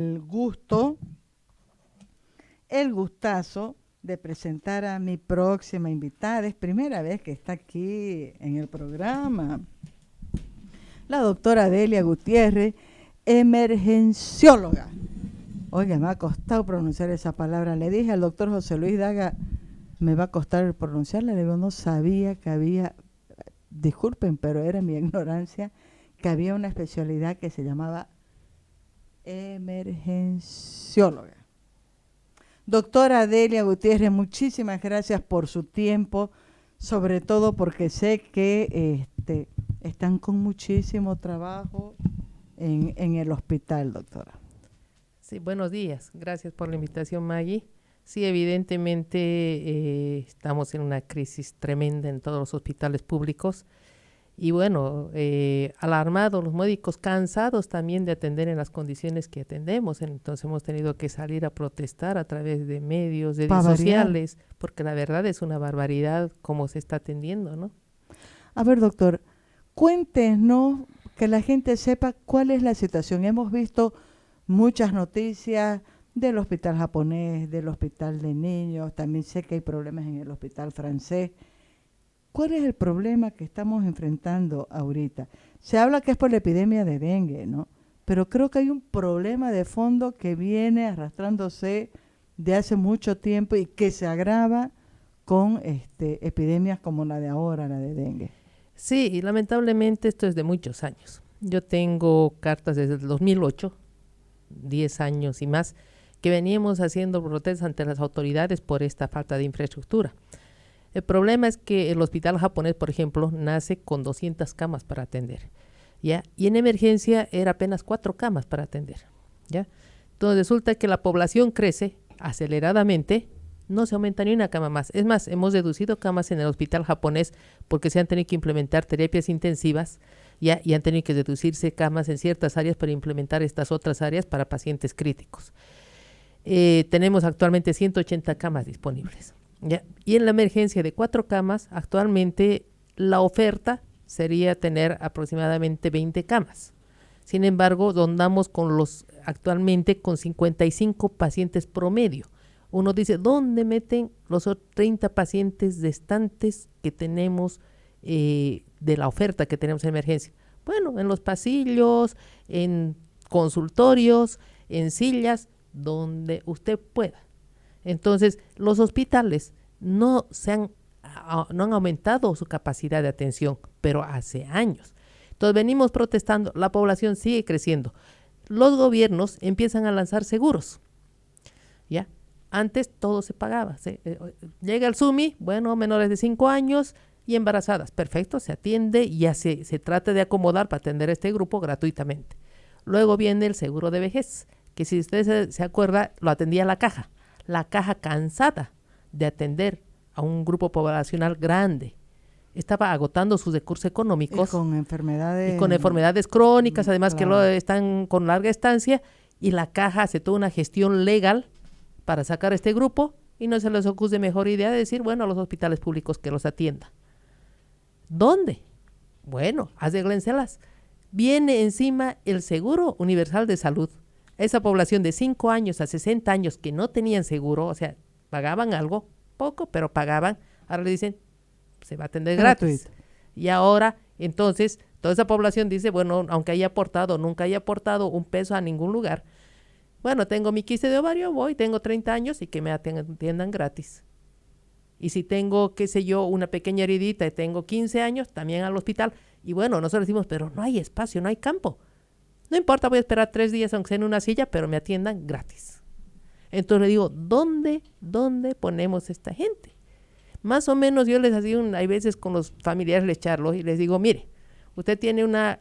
el gusto, el gustazo de presentar a mi próxima invitada. Es primera vez que está aquí en el programa. La doctora Delia Gutiérrez, emergencióloga. Oiga, me ha costado pronunciar esa palabra. Le dije al doctor José Luis Daga, me va a costar pronunciarla. Le digo, no sabía que había, disculpen, pero era mi ignorancia, que había una especialidad que se llamaba emergencióloga. Doctora Delia Gutiérrez, muchísimas gracias por su tiempo, sobre todo porque sé que están con muchísimo trabajo en el hospital, doctora. Sí, buenos días. Gracias por la invitación, Maggie. Sí, evidentemente estamos en una crisis tremenda en todos los hospitales públicos y bueno, alarmados, los médicos cansados también de atender en las condiciones que atendemos. Entonces hemos tenido que salir a protestar a través de medios, de redes sociales, porque la verdad es una barbaridad cómo se está atendiendo, ¿no? A ver, doctor, cuéntenos, que la gente sepa cuál es la situación. Hemos visto muchas noticias del hospital japonés, del hospital de niños, también sé que hay problemas en el hospital francés. ¿Cuál es el problema que estamos enfrentando ahorita? Se habla que es por la epidemia de dengue, ¿no? Pero creo que hay un problema de fondo que viene arrastrándose de hace mucho tiempo y que se agrava con epidemias como la de ahora, la de dengue. Sí, y lamentablemente esto es de muchos años. Yo tengo cartas desde el 2008, 10 años y más, que veníamos haciendo protestas ante las autoridades por esta falta de infraestructura. El problema es que el hospital japonés, por ejemplo, nace con 200 camas para atender, ¿ya? Y en emergencia era apenas 4 camas para atender, ¿ya? Entonces resulta que la población crece aceleradamente, no se aumenta ni una cama más. Es más, hemos reducido camas en el hospital japonés porque se han tenido que implementar terapias intensivas, ¿ya? Y han tenido que reducirse camas en ciertas áreas para implementar estas otras áreas para pacientes críticos. Tenemos actualmente 180 camas disponibles, ¿ya? Y en la emergencia de 4 camas, actualmente la oferta sería tener aproximadamente 20 camas. Sin embargo, rondamos actualmente con 55 pacientes promedio. Uno dice, ¿dónde meten los 30 pacientes restantes que tenemos de la oferta que tenemos en emergencia? Bueno, en los pasillos, en consultorios, en sillas, donde usted pueda. Entonces, los hospitales no han aumentado su capacidad de atención, pero hace años. Entonces, venimos protestando, la población sigue creciendo. Los gobiernos empiezan a lanzar seguros, ¿ya? Antes todo se pagaba. Llega el SUMI, bueno, menores de 5 años y embarazadas. Perfecto, se atiende y ya se trata de acomodar para atender a este grupo gratuitamente. Luego viene el seguro de vejez, que si usted se acuerda, lo atendía la caja. La caja cansada de atender a un grupo poblacional grande. Estaba agotando sus recursos económicos. Y con enfermedades crónicas, además claro, que están con larga estancia, y la caja hace toda una gestión legal para sacar a este grupo y no se les ocurre mejor idea de decir, bueno, a los hospitales públicos que los atienda. ¿Dónde? Bueno, arréglenselas. Viene encima el Seguro Universal de Salud. Esa población de 5 años a 60 años que no tenían seguro, o sea, pagaban algo, poco, pero pagaban, ahora le dicen, se va a atender gratis. Y ahora, entonces, toda esa población dice, bueno, aunque haya aportado, nunca haya aportado un peso a ningún lugar, bueno, tengo mi quiste de ovario, voy, tengo 30 años y que me atiendan gratis. Y si tengo, qué sé yo, una pequeña heridita y tengo 15 años, también al hospital. Y bueno, nosotros decimos, pero no hay espacio, no hay campo. No importa, voy a esperar 3 días aunque sea en una silla, pero me atiendan gratis. Entonces le digo, ¿dónde ponemos esta gente? Más o menos yo les hacía, hay veces con los familiares les charlo y les digo, mire, usted tiene una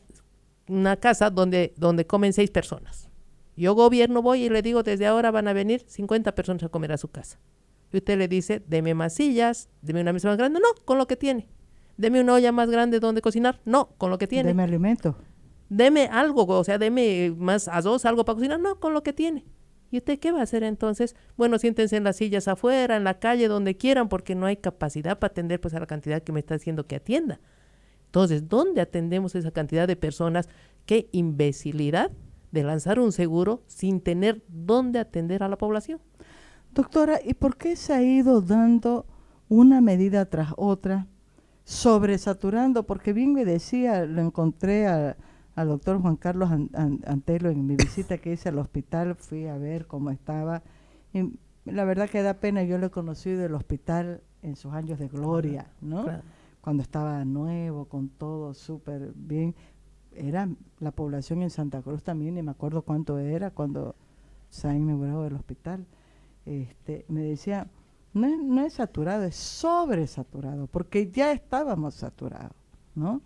casa donde comen 6 personas. Yo gobierno voy y le digo, desde ahora van a venir 50 personas a comer a su casa. Y usted le dice, deme más sillas, deme una mesa más grande. No, con lo que tiene. Deme una olla más grande donde cocinar. No, con lo que tiene. Deme alimento. Deme algo, o sea, deme más arroz, algo para cocinar. No, con lo que tiene. ¿Y usted qué va a hacer entonces? Bueno, siéntense en las sillas afuera, en la calle, donde quieran, porque no hay capacidad para atender pues a la cantidad que me está diciendo que atienda. Entonces, ¿dónde atendemos esa cantidad de personas? ¡Qué imbecilidad de lanzar un seguro sin tener dónde atender a la población. Doctora, ¿y por qué se ha ido dando una medida tras otra, sobresaturando? Porque bien me decía, lo encontré al doctor Juan Carlos Antelo en mi visita que hice al hospital, fui a ver cómo estaba. Y la verdad que da pena, yo lo he conocido del hospital en sus años de gloria, ¿no? Claro. Cuando estaba nuevo, con todo súper bien. Era la población en Santa Cruz también, y me acuerdo cuánto era cuando se ha inaugurado el hospital. Me decía, no es saturado, es sobresaturado, porque ya estábamos saturados, ¿no?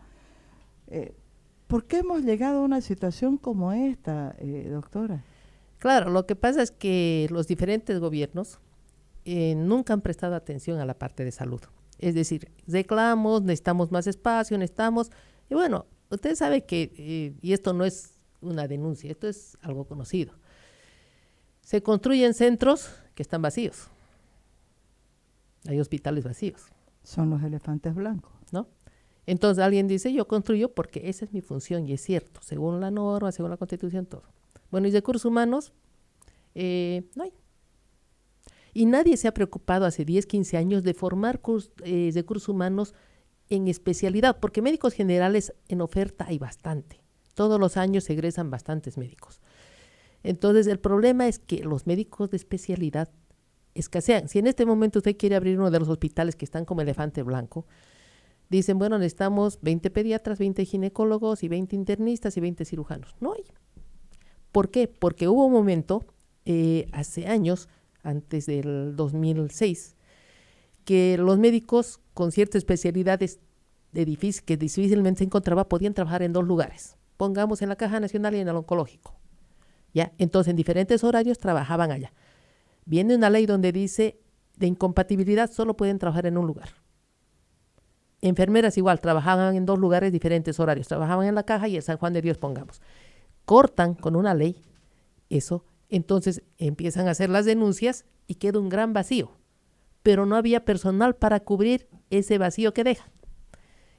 ¿Por qué hemos llegado a una situación como esta, doctora? Claro, lo que pasa es que los diferentes gobiernos nunca han prestado atención a la parte de salud. Es decir, reclamos, necesitamos más espacio, necesitamos... Y bueno, usted sabe que, y esto no es una denuncia, esto es algo conocido. Se construyen centros que están vacíos. Hay hospitales vacíos. Son los elefantes blancos, ¿no? Entonces alguien dice, yo construyo porque esa es mi función, y es cierto, según la norma, según la Constitución, todo. Bueno, y recursos humanos, no hay. Y nadie se ha preocupado hace 10, 15 años de formar recursos humanos en especialidad, porque médicos generales en oferta hay bastante. Todos los años se egresan bastantes médicos. Entonces, el problema es que los médicos de especialidad escasean. Si en este momento usted quiere abrir uno de los hospitales que están como elefante blanco, dicen, bueno, necesitamos 20 pediatras, 20 ginecólogos y 20 internistas y 20 cirujanos. No hay. ¿Por qué? Porque hubo un momento, hace años, antes del 2006, que los médicos con ciertas especialidades que difícilmente se encontraba podían trabajar en 2 lugares. Pongamos en la Caja Nacional y en el oncológico. ¿Ya? Entonces, en diferentes horarios trabajaban allá. Viene una ley donde dice, de incompatibilidad solo pueden trabajar en un lugar. Enfermeras igual, trabajaban en 2 lugares, diferentes horarios. Trabajaban en la Caja y en San Juan de Dios, pongamos. Cortan con una ley eso, entonces empiezan a hacer las denuncias y queda un gran vacío. Pero no había personal para cubrir ese vacío que deja.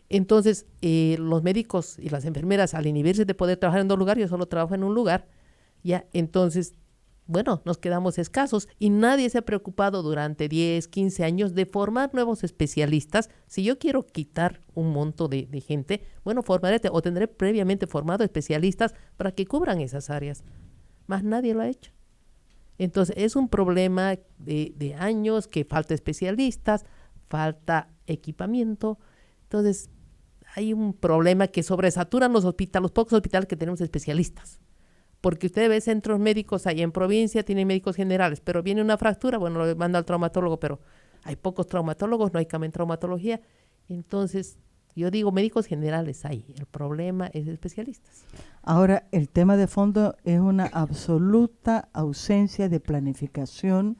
Entonces, los médicos y las enfermeras, al inhibirse de poder trabajar en 2 lugares, yo solo trabajo en un lugar, ya, entonces, bueno, nos quedamos escasos y nadie se ha preocupado durante 10, 15 años de formar nuevos especialistas. Si yo quiero quitar un monto de gente, bueno, formaré o tendré previamente formado especialistas para que cubran esas áreas. Más nadie lo ha hecho. Entonces, es un problema de años, que falta especialistas, falta equipamiento. Entonces, hay un problema que sobresaturan los pocos hospitales que tenemos especialistas. Porque usted ve centros médicos ahí en provincia, tienen médicos generales, pero viene una fractura, bueno, lo manda al traumatólogo, pero hay pocos traumatólogos, no hay cama en traumatología. Entonces, yo digo, médicos generales hay, el problema es especialistas. Ahora, el tema de fondo es una absoluta ausencia de planificación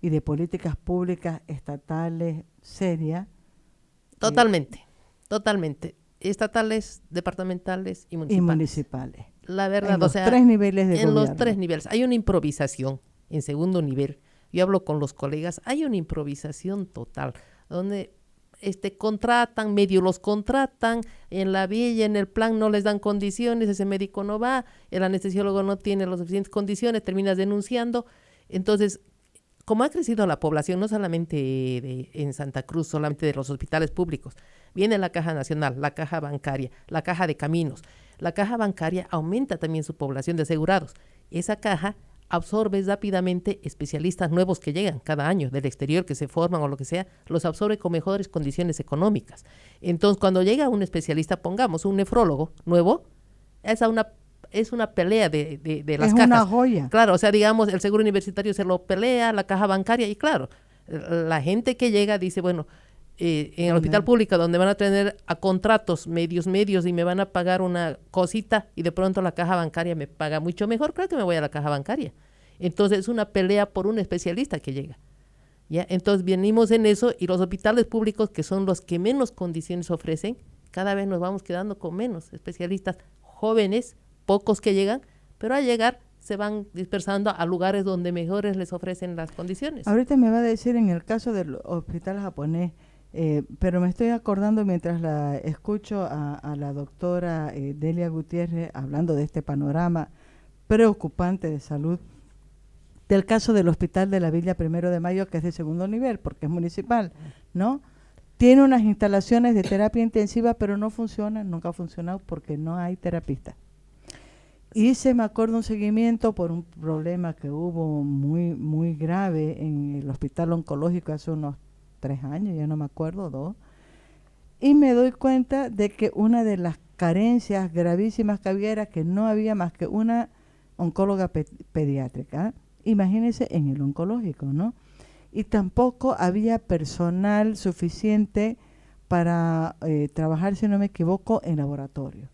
y de políticas públicas estatales serias. Totalmente. Estatales, departamentales y municipales. La verdad, en los 3 niveles de gobierno. En los 3 niveles. Hay una improvisación en segundo nivel. Yo hablo con los colegas, hay una improvisación total, donde contratan, medio los contratan, en la villa, en el plan no les dan condiciones, ese médico no va, el anestesiólogo no tiene las suficientes condiciones, terminas denunciando. Entonces, como ha crecido la población, no solamente en Santa Cruz, solamente de los hospitales públicos, viene la Caja Nacional, la Caja Bancaria, la Caja de Caminos. La Caja Bancaria aumenta también su población de asegurados. Esa caja absorbe rápidamente especialistas nuevos que llegan cada año del exterior, que se forman o lo que sea, los absorbe con mejores condiciones económicas. Entonces, cuando llega un especialista, pongamos un nefrólogo nuevo, es una pelea de las cajas. Es una joya. Claro, o sea, digamos, el seguro universitario se lo pelea, la Caja Bancaria, y claro, la gente que llega dice, bueno, en el hospital público, donde van a tener a contratos medios y me van a pagar una cosita, y de pronto la Caja Bancaria me paga mucho mejor, creo que me voy a la Caja Bancaria. Entonces, es una pelea por un especialista que llega. ¿Ya? Entonces, venimos en eso, y los hospitales públicos, que son los que menos condiciones ofrecen, cada vez nos vamos quedando con menos especialistas jóvenes, pocos que llegan, pero al llegar se van dispersando a lugares donde mejores les ofrecen las condiciones. Ahorita me va a decir en el caso del hospital japonés, pero me estoy acordando mientras la escucho a la doctora Delia Gutiérrez hablando de este panorama preocupante de salud del caso del Hospital de la Villa Primero de Mayo, que es de segundo nivel, porque es municipal, ¿no? Tiene unas instalaciones de terapia intensiva, pero no funcionan, nunca ha funcionado porque no hay terapistas. Hice, me acuerdo, un seguimiento por un problema que hubo muy, muy grave en el hospital oncológico hace unos 3 años, ya no me acuerdo, 2. Y me doy cuenta de que una de las carencias gravísimas que había era que no había más que una oncóloga pediátrica. Imagínense en el oncológico, ¿no? Y tampoco había personal suficiente para trabajar, si no me equivoco, en laboratorio,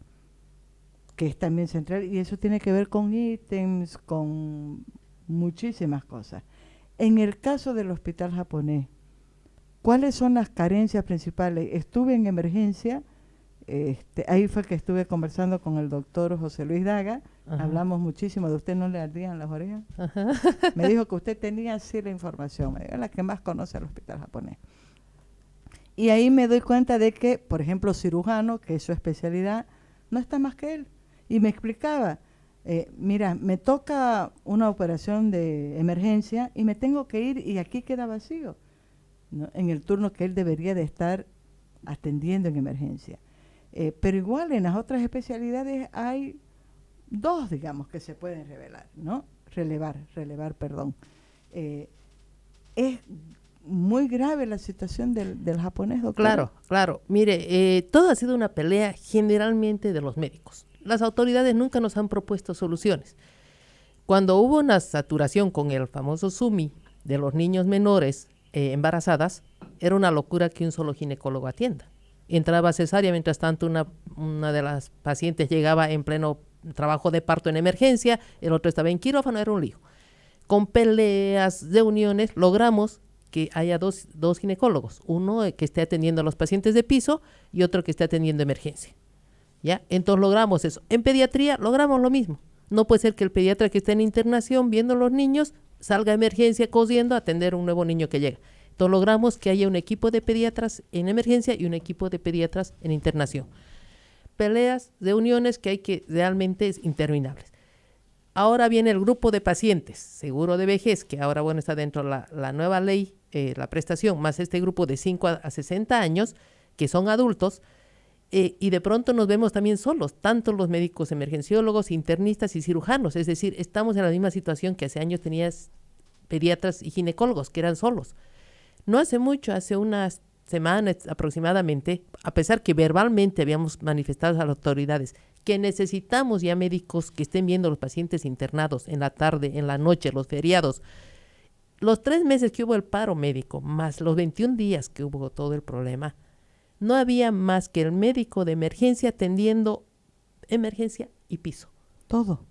que es también central, y eso tiene que ver con ítems, con muchísimas cosas. En el caso del hospital japonés, ¿cuáles son las carencias principales? Estuve en emergencia, ahí fue que estuve conversando con el doctor José Luis Daga. Ajá. Hablamos muchísimo de usted, ¿no le ardían las orejas? Ajá. Me dijo que usted tenía así la información, me dijo, la que más conoce el hospital japonés. Y ahí me doy cuenta de que, por ejemplo, cirujano, que es su especialidad, no está más que él. Y me explicaba, mira, me toca una operación de emergencia y me tengo que ir y aquí queda vacío, ¿no? En el turno que él debería de estar atendiendo en emergencia. Pero igual en las otras especialidades hay 2, digamos, que se pueden relevar, perdón. Es muy grave la situación del japonés, doctora. Claro. Mire, todo ha sido una pelea generalmente de los médicos. Las autoridades nunca nos han propuesto soluciones. Cuando hubo una saturación con el famoso SUMI de los niños menores embarazadas, era una locura que un solo ginecólogo atienda. Entraba cesárea, mientras tanto una de las pacientes llegaba en pleno trabajo de parto en emergencia, el otro estaba en quirófano, era un lío. Con peleas de uniones logramos que haya dos ginecólogos, uno que esté atendiendo a los pacientes de piso y otro que esté atendiendo emergencia. ¿Ya? Entonces logramos eso. En pediatría logramos lo mismo. No puede ser que el pediatra que esté en internación viendo a los niños salga a emergencia cosiendo a atender a un nuevo niño que llega. Entonces logramos que haya un equipo de pediatras en emergencia y un equipo de pediatras en internación. Peleas de uniones que hay que realmente es interminables. Ahora viene el grupo de pacientes, seguro de vejez, que ahora está dentro de la nueva ley, la prestación, más este grupo de 5 a 60 años, que son adultos, y de pronto nos vemos también solos, tanto los médicos emergenciólogos, internistas y cirujanos. Es decir, estamos en la misma situación que hace años tenías pediatras y ginecólogos, que eran solos. No hace mucho, hace unas semanas aproximadamente, a pesar que verbalmente habíamos manifestado a las autoridades que necesitamos ya médicos que estén viendo a los pacientes internados en la tarde, en la noche, los feriados. Los 3 meses que hubo el paro médico, más los 21 días que hubo todo el problema, no había más que el médico de emergencia atendiendo emergencia y piso. Todo.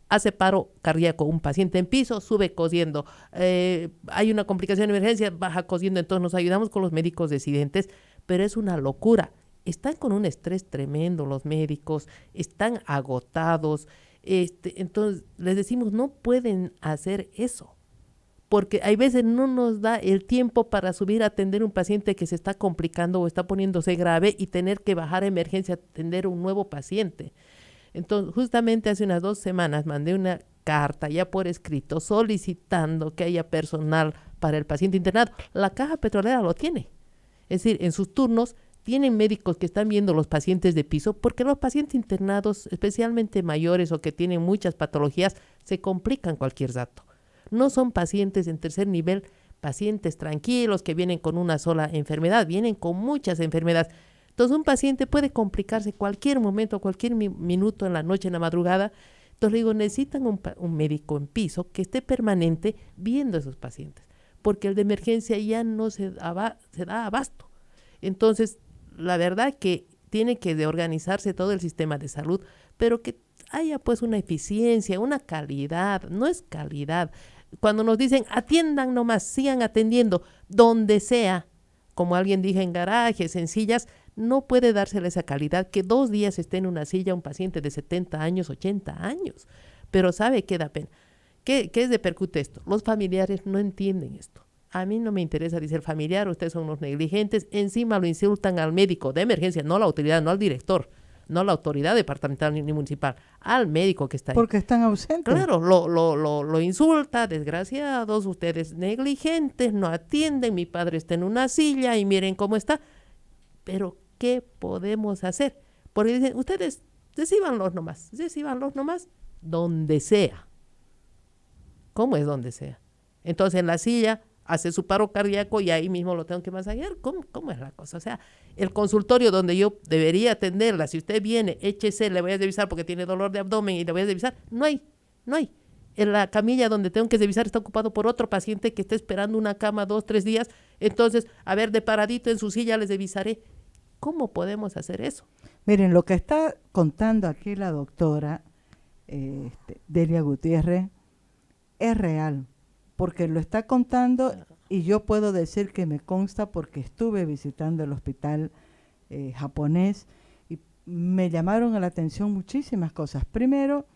Hace paro cardíaco un paciente en piso, sube cosiendo. Hay una complicación de emergencia, baja cosiendo. Entonces nos ayudamos con los médicos residentes, pero es una locura. Están con un estrés tremendo los médicos, están agotados. Entonces les decimos, no pueden hacer eso, porque hay veces no nos da el tiempo para subir a atender un paciente que se está complicando o está poniéndose grave y tener que bajar a emergencia a atender un nuevo paciente. Entonces, justamente hace unas 2 semanas mandé una carta ya por escrito solicitando que haya personal para el paciente internado. La Caja Petrolera lo tiene. Es decir, en sus turnos tienen médicos que están viendo los pacientes de piso, porque los pacientes internados, especialmente mayores o que tienen muchas patologías, se complican cualquier rato. No son pacientes en tercer nivel, pacientes tranquilos que vienen con una sola enfermedad, vienen con muchas enfermedades. Entonces un paciente puede complicarse cualquier momento, cualquier minuto en la noche, en la madrugada. Entonces le digo, necesitan un médico en piso que esté permanente viendo a esos pacientes, porque el de emergencia ya no se da abasto. Entonces, la verdad que tiene que reorganizarse todo el sistema de salud, pero que haya pues una eficiencia, una calidad, no es calidad. Cuando nos dicen atiendan nomás, sigan atendiendo donde sea, como alguien dijo, en garajes, en sillas, no puede dársele esa calidad que 2 días esté en una silla un paciente de 70 años, 80 años. Pero ¿sabe qué da pena? ¿Qué repercute esto? Los familiares no entienden esto. A mí no me interesa, dice el familiar, ustedes son unos negligentes, encima lo insultan al médico de emergencia, no a la autoridad, no al director, no a la autoridad departamental ni municipal, al médico que está ahí. Porque están ausentes. Claro, lo insulta, desgraciados, ustedes negligentes, no atienden, mi padre está en una silla y miren cómo está. Pero, ¿qué podemos hacer? Porque dicen, ustedes, decíbanlos nomás, donde sea. ¿Cómo es donde sea? Entonces, en la silla hace su paro cardíaco y ahí mismo lo tengo que masajear. ¿Cómo es la cosa? O sea, el consultorio donde yo debería atenderla, si usted viene, échese, le voy a revisar porque tiene dolor de abdomen y le voy a revisar, no hay. En la camilla donde tengo que revisar está ocupado por otro paciente que está esperando una cama 2, 3 días. Entonces, a ver, de paradito en su silla les revisaré. ¿Cómo podemos hacer eso? Miren, lo que está contando aquí la doctora Delia Gutiérrez es real, porque lo está contando y yo puedo decir que me consta porque estuve visitando el hospital japonés y me llamaron a la atención muchísimas cosas. Primero,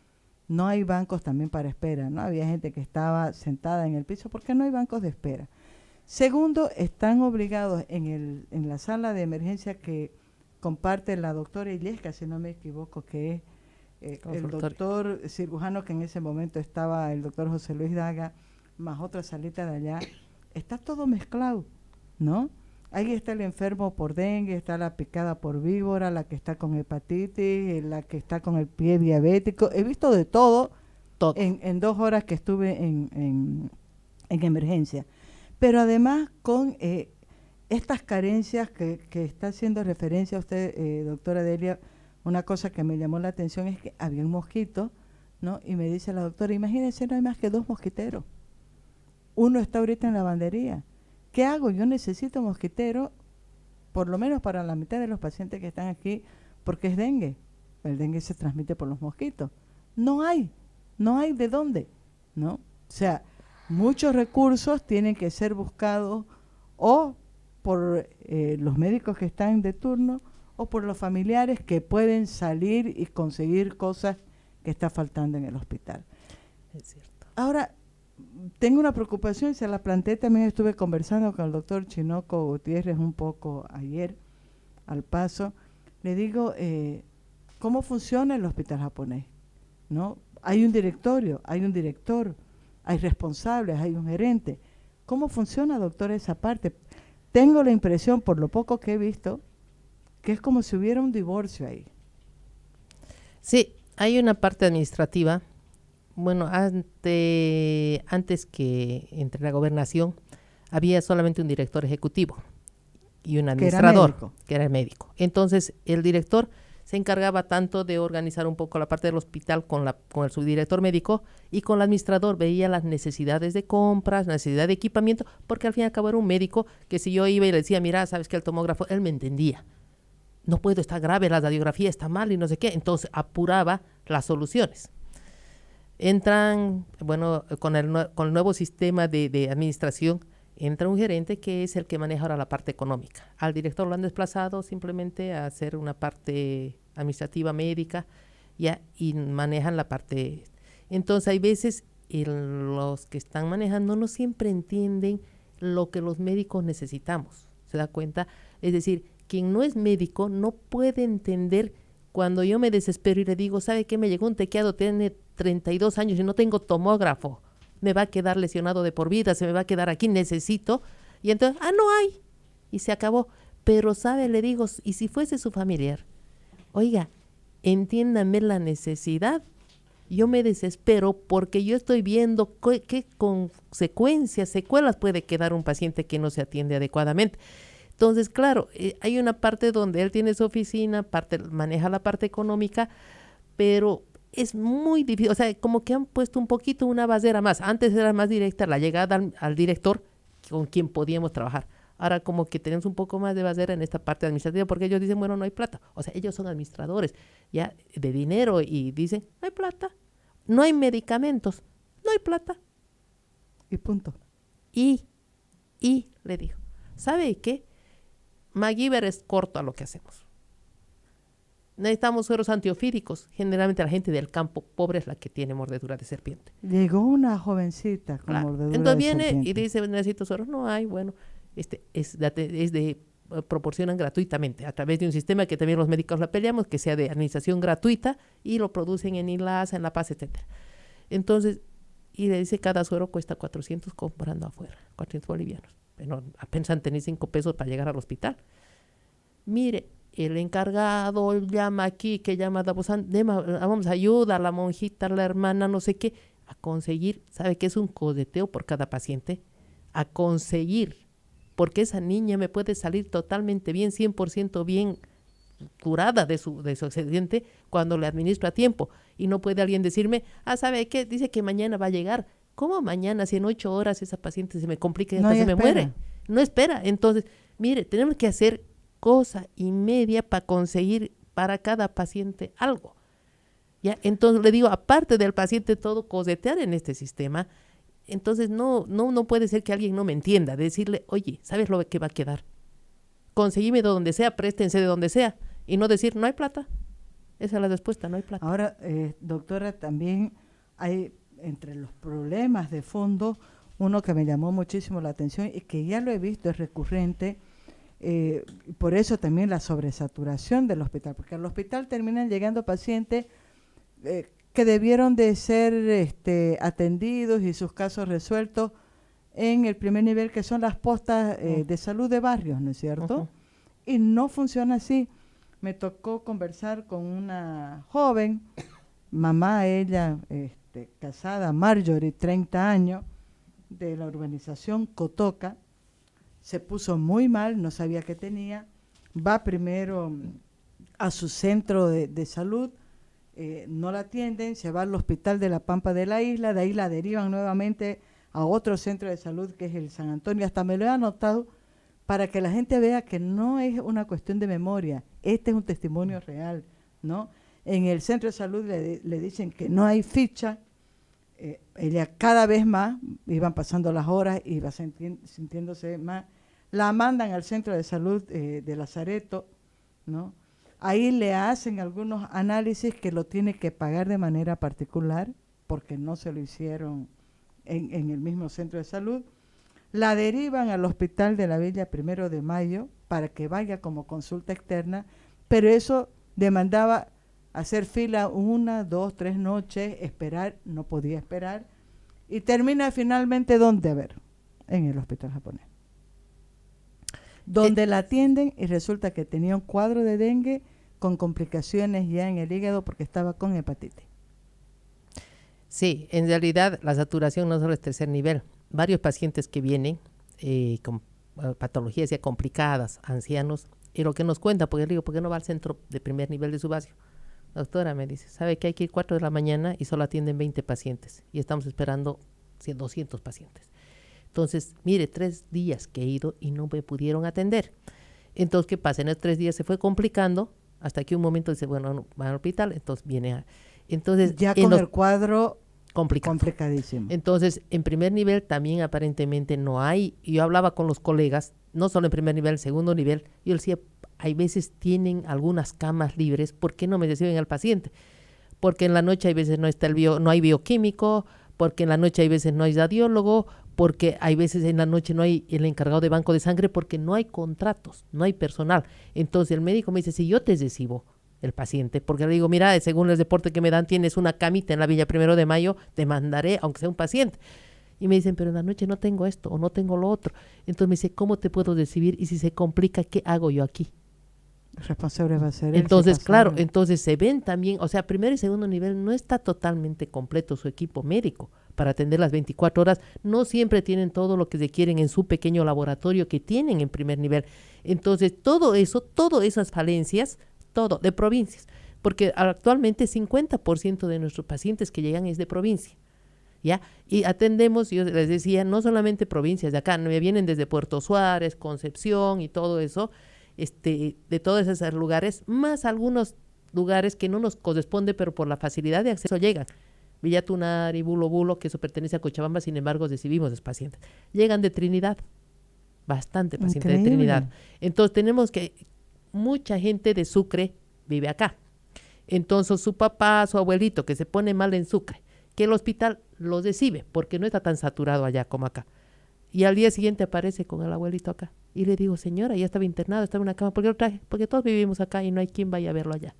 no hay bancos también para espera, ¿no? Había gente que estaba sentada en el piso porque no hay bancos de espera. Segundo, están obligados en la sala de emergencia que comparte la doctora Illesca, si no me equivoco, que es el doctor cirujano que en ese momento estaba, el doctor José Luis Daga, más otra salita de allá. Está todo mezclado, ¿no? Ahí está el enfermo por dengue, está la picada por víbora, la que está con hepatitis, la que está con el pie diabético. He visto de todo. En 2 horas que estuve en emergencia. Pero además con estas carencias que está haciendo referencia a usted, doctora Delia, una cosa que me llamó la atención es que había un mosquito, ¿no? Y me dice la doctora, imagínense, no hay más que 2 mosquiteros. Uno está ahorita en la lavandería. ¿Qué hago? Yo necesito mosquitero, por lo menos para la mitad de los pacientes que están aquí, porque es dengue. El dengue se transmite por los mosquitos. No hay de dónde, ¿no? O sea, muchos recursos tienen que ser buscados o por los médicos que están de turno o por los familiares que pueden salir y conseguir cosas que está faltando en el hospital. Es cierto. Ahora, tengo una preocupación, se la planteé, también estuve conversando con el doctor Chinoco Gutiérrez un poco ayer, al paso. Le digo, ¿cómo funciona el hospital japonés? ¿No? Hay un directorio, hay un director, hay responsables, hay un gerente. ¿Cómo funciona, doctor, esa parte? Tengo la impresión, por lo poco que he visto, que es como si hubiera un divorcio ahí. Sí, hay una parte administrativa. Bueno, antes que entre la gobernación, había solamente un director ejecutivo y un administrador, que era el médico. Entonces, el director se encargaba tanto de organizar un poco la parte del hospital con el subdirector médico, y con el administrador veía las necesidades de compras, necesidad de equipamiento, porque al fin y al cabo era un médico que si yo iba y le decía, mira, sabes que el tomógrafo, él me entendía. No puedo, está grave, la radiografía está mal y no sé qué. Entonces apuraba las soluciones. Entran, bueno, con el nuevo sistema de administración, entra un gerente que es el que maneja ahora la parte económica. Al director lo han desplazado simplemente a hacer una parte administrativa médica ya, y manejan la parte. Entonces hay veces los que están manejando no siempre entienden lo que los médicos necesitamos. ¿Se da cuenta? Es decir, quien no es médico no puede entender cuando yo me desespero y le digo, ¿sabe qué? Me llegó un tequeado, tiene 32 años y no tengo tomógrafo. Me va a quedar lesionado de por vida, se me va a quedar aquí, necesito. Y entonces, no hay. Y se acabó. Pero, ¿sabe? Le digo, ¿y si fuese su familiar? Oiga, entiéndame la necesidad. Yo me desespero porque yo estoy viendo qué consecuencias, secuelas puede quedar un paciente que no se atiende adecuadamente. Entonces, claro, hay una parte donde él tiene su oficina, maneja la parte económica, pero es muy difícil, o sea, como que han puesto un poquito una basera más. Antes era más directa la llegada al director con quien podíamos trabajar. Ahora como que tenemos un poco más de basera en esta parte administrativa porque ellos dicen, bueno, no hay plata. O sea, ellos son administradores ya de dinero y dicen, no hay plata, no hay medicamentos, no hay plata. Y punto. Y le dijo, ¿sabe qué? MacGyver es corto a lo que hacemos. Necesitamos sueros antiofídicos. Generalmente la gente del campo pobre es la que tiene mordedura de serpiente. Llegó una jovencita con Claro. mordedura Entonces de viene serpiente y dice, necesito sueros. No hay, bueno, es de proporcionan gratuitamente a través de un sistema que también los médicos la peleamos, que sea de administración gratuita, y lo producen en ILASA, en La Paz, etcétera. Entonces, y le dice, cada suero cuesta 400 comprando afuera, 400 bolivianos. Pero apenas han tenido 5 pesos para llegar al hospital. Mire, el encargado llama aquí, que llama a Dabozán, vamos, ayuda a la monjita, a la hermana, no sé qué, a conseguir, ¿sabe qué es un codeteo por cada paciente? A conseguir, porque esa niña me puede salir totalmente bien, 100% bien curada de su accidente cuando le administro a tiempo. Y no puede alguien decirme, ¿sabe qué? Dice que mañana va a llegar. ¿Cómo mañana? Si en 8 horas esa paciente se me complica y hasta se me muere. No espera. Entonces, mire, tenemos que hacer cosa y media para conseguir para cada paciente algo. ¿Ya? Entonces le digo, aparte del paciente todo cosetear en este sistema, entonces no puede ser que alguien no me entienda, decirle, oye, ¿sabes lo que va a quedar? Conseguime de donde sea, préstense de donde sea, y no decir, no hay plata. Esa es la respuesta, no hay plata. Ahora, doctora, también hay entre los problemas de fondo, uno que me llamó muchísimo la atención y que ya lo he visto, es recurrente, por eso también la sobresaturación del hospital, porque al hospital terminan llegando pacientes que debieron de ser atendidos y sus casos resueltos en el primer nivel, que son las postas de salud de barrios, ¿no es cierto? Y no funciona así. Me tocó conversar con una joven, mamá, ella casada, Marjorie, 30 años, de la urbanización Cotoca. Se puso muy mal, no sabía qué tenía. Va primero a su centro de salud, no la atienden, se va al hospital de la Pampa de la Isla, de ahí la derivan nuevamente a otro centro de salud que es el San Antonio. Hasta me lo he anotado para que la gente vea que no es una cuestión de memoria, este es un testimonio real, ¿no? En el centro de salud le dicen que no hay ficha, ella cada vez más, iban pasando las horas, iba sintiéndose más, la mandan al centro de salud de Lazareto, ¿no? Ahí le hacen algunos análisis que lo tiene que pagar de manera particular, porque no se lo hicieron en el mismo centro de salud. La derivan al hospital de la Villa 1 de Mayo para que vaya como consulta externa, pero eso demandaba hacer fila 1, 2, 3 noches, esperar, no podía esperar, y termina finalmente, ¿dónde? A ver, en el hospital japonés, donde la atienden y resulta que tenía un cuadro de dengue con complicaciones ya en el hígado porque estaba con hepatitis. Sí, en realidad la saturación no solo es tercer nivel. Varios pacientes que vienen con patologías ya complicadas, ancianos, y lo que nos cuenta, porque le digo, ¿por qué no va al centro de primer nivel de su barrio? Doctora, me dice, ¿sabe que hay que ir 4 de la mañana y solo atienden 20 pacientes? Y estamos esperando 200 pacientes. Entonces, mire, 3 días que he ido y no me pudieron atender. Entonces, ¿qué pasa? En esos 3 días se fue complicando, hasta que un momento dice, bueno, no, va al hospital, entonces viene entonces ya con el cuadro complicadísimo. Entonces, en primer nivel también aparentemente no hay. Yo hablaba con los colegas, no solo en primer nivel, segundo nivel, yo decía, hay veces tienen algunas camas libres, ¿por qué no me reciben al paciente? Porque en la noche hay veces no hay bioquímico, porque en la noche hay veces no hay radiólogo, porque hay veces en la noche no hay el encargado de banco de sangre, porque no hay contratos, no hay personal. Entonces el médico me dice, si yo te recibo el paciente, porque le digo, mira, según el reporte que me dan, tienes una camita en la Villa 1 de Mayo, te mandaré, aunque sea un paciente. Y me dicen, pero en la noche no tengo esto o no tengo lo otro. Entonces me dice, ¿cómo te puedo recibir? Y si se complica, ¿qué hago yo aquí? El responsable va a ser entonces, claro, entonces se ven también, o sea, primer y segundo nivel no está totalmente completo su equipo médico para atender las 24 horas. No siempre tienen todo lo que requieren en su pequeño laboratorio que tienen en primer nivel. Entonces, todo eso, todas esas falencias, todo de provincias, porque actualmente 50% de nuestros pacientes que llegan es de provincia, ¿ya? Y atendemos, yo les decía, no solamente provincias de acá, me vienen desde Puerto Suárez, Concepción y todo eso, de todos esos lugares, más algunos lugares que no nos corresponde, pero por la facilidad de acceso llegan. Villa Tunari, Bulo, que eso pertenece a Cochabamba, sin embargo recibimos los pacientes. Llegan de Trinidad, bastante pacientes de Trinidad. Entonces tenemos que, mucha gente de Sucre vive acá. Entonces su papá, su abuelito, que se pone mal en Sucre, que el hospital los recibe, porque no está tan saturado allá como acá. Y al día siguiente aparece con el abuelito acá. Y le digo, señora, ya estaba internado, estaba en una cama. ¿Por qué lo traje? Porque todos vivimos acá y no hay quien vaya a verlo allá.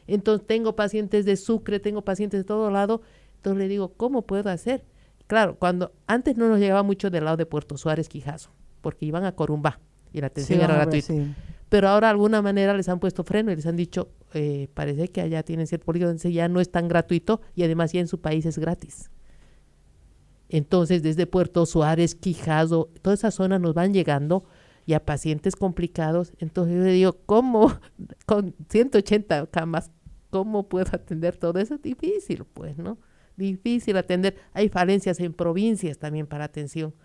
Entonces tengo pacientes de Sucre, tengo pacientes de todo lado. Entonces le digo, ¿cómo puedo hacer? Claro, cuando antes no nos llegaba mucho del lado de Puerto Suárez, Quijazo, porque iban a Corumbá y la atención Sí, era van a gratuita. Brasil. Pero ahora de alguna manera les han puesto freno y les han dicho, parece que allá tienen cierto polígono, entonces ya no es tan gratuito y además ya en su país es gratis. Entonces desde Puerto Suárez, Quijazo, toda esa zona nos van llegando ya pacientes complicados. Entonces yo le digo, ¿cómo? Con 180 camas, ¿cómo puedo atender todo eso? Es difícil, pues, ¿no? Difícil atender. Hay falencias en provincias también para atención.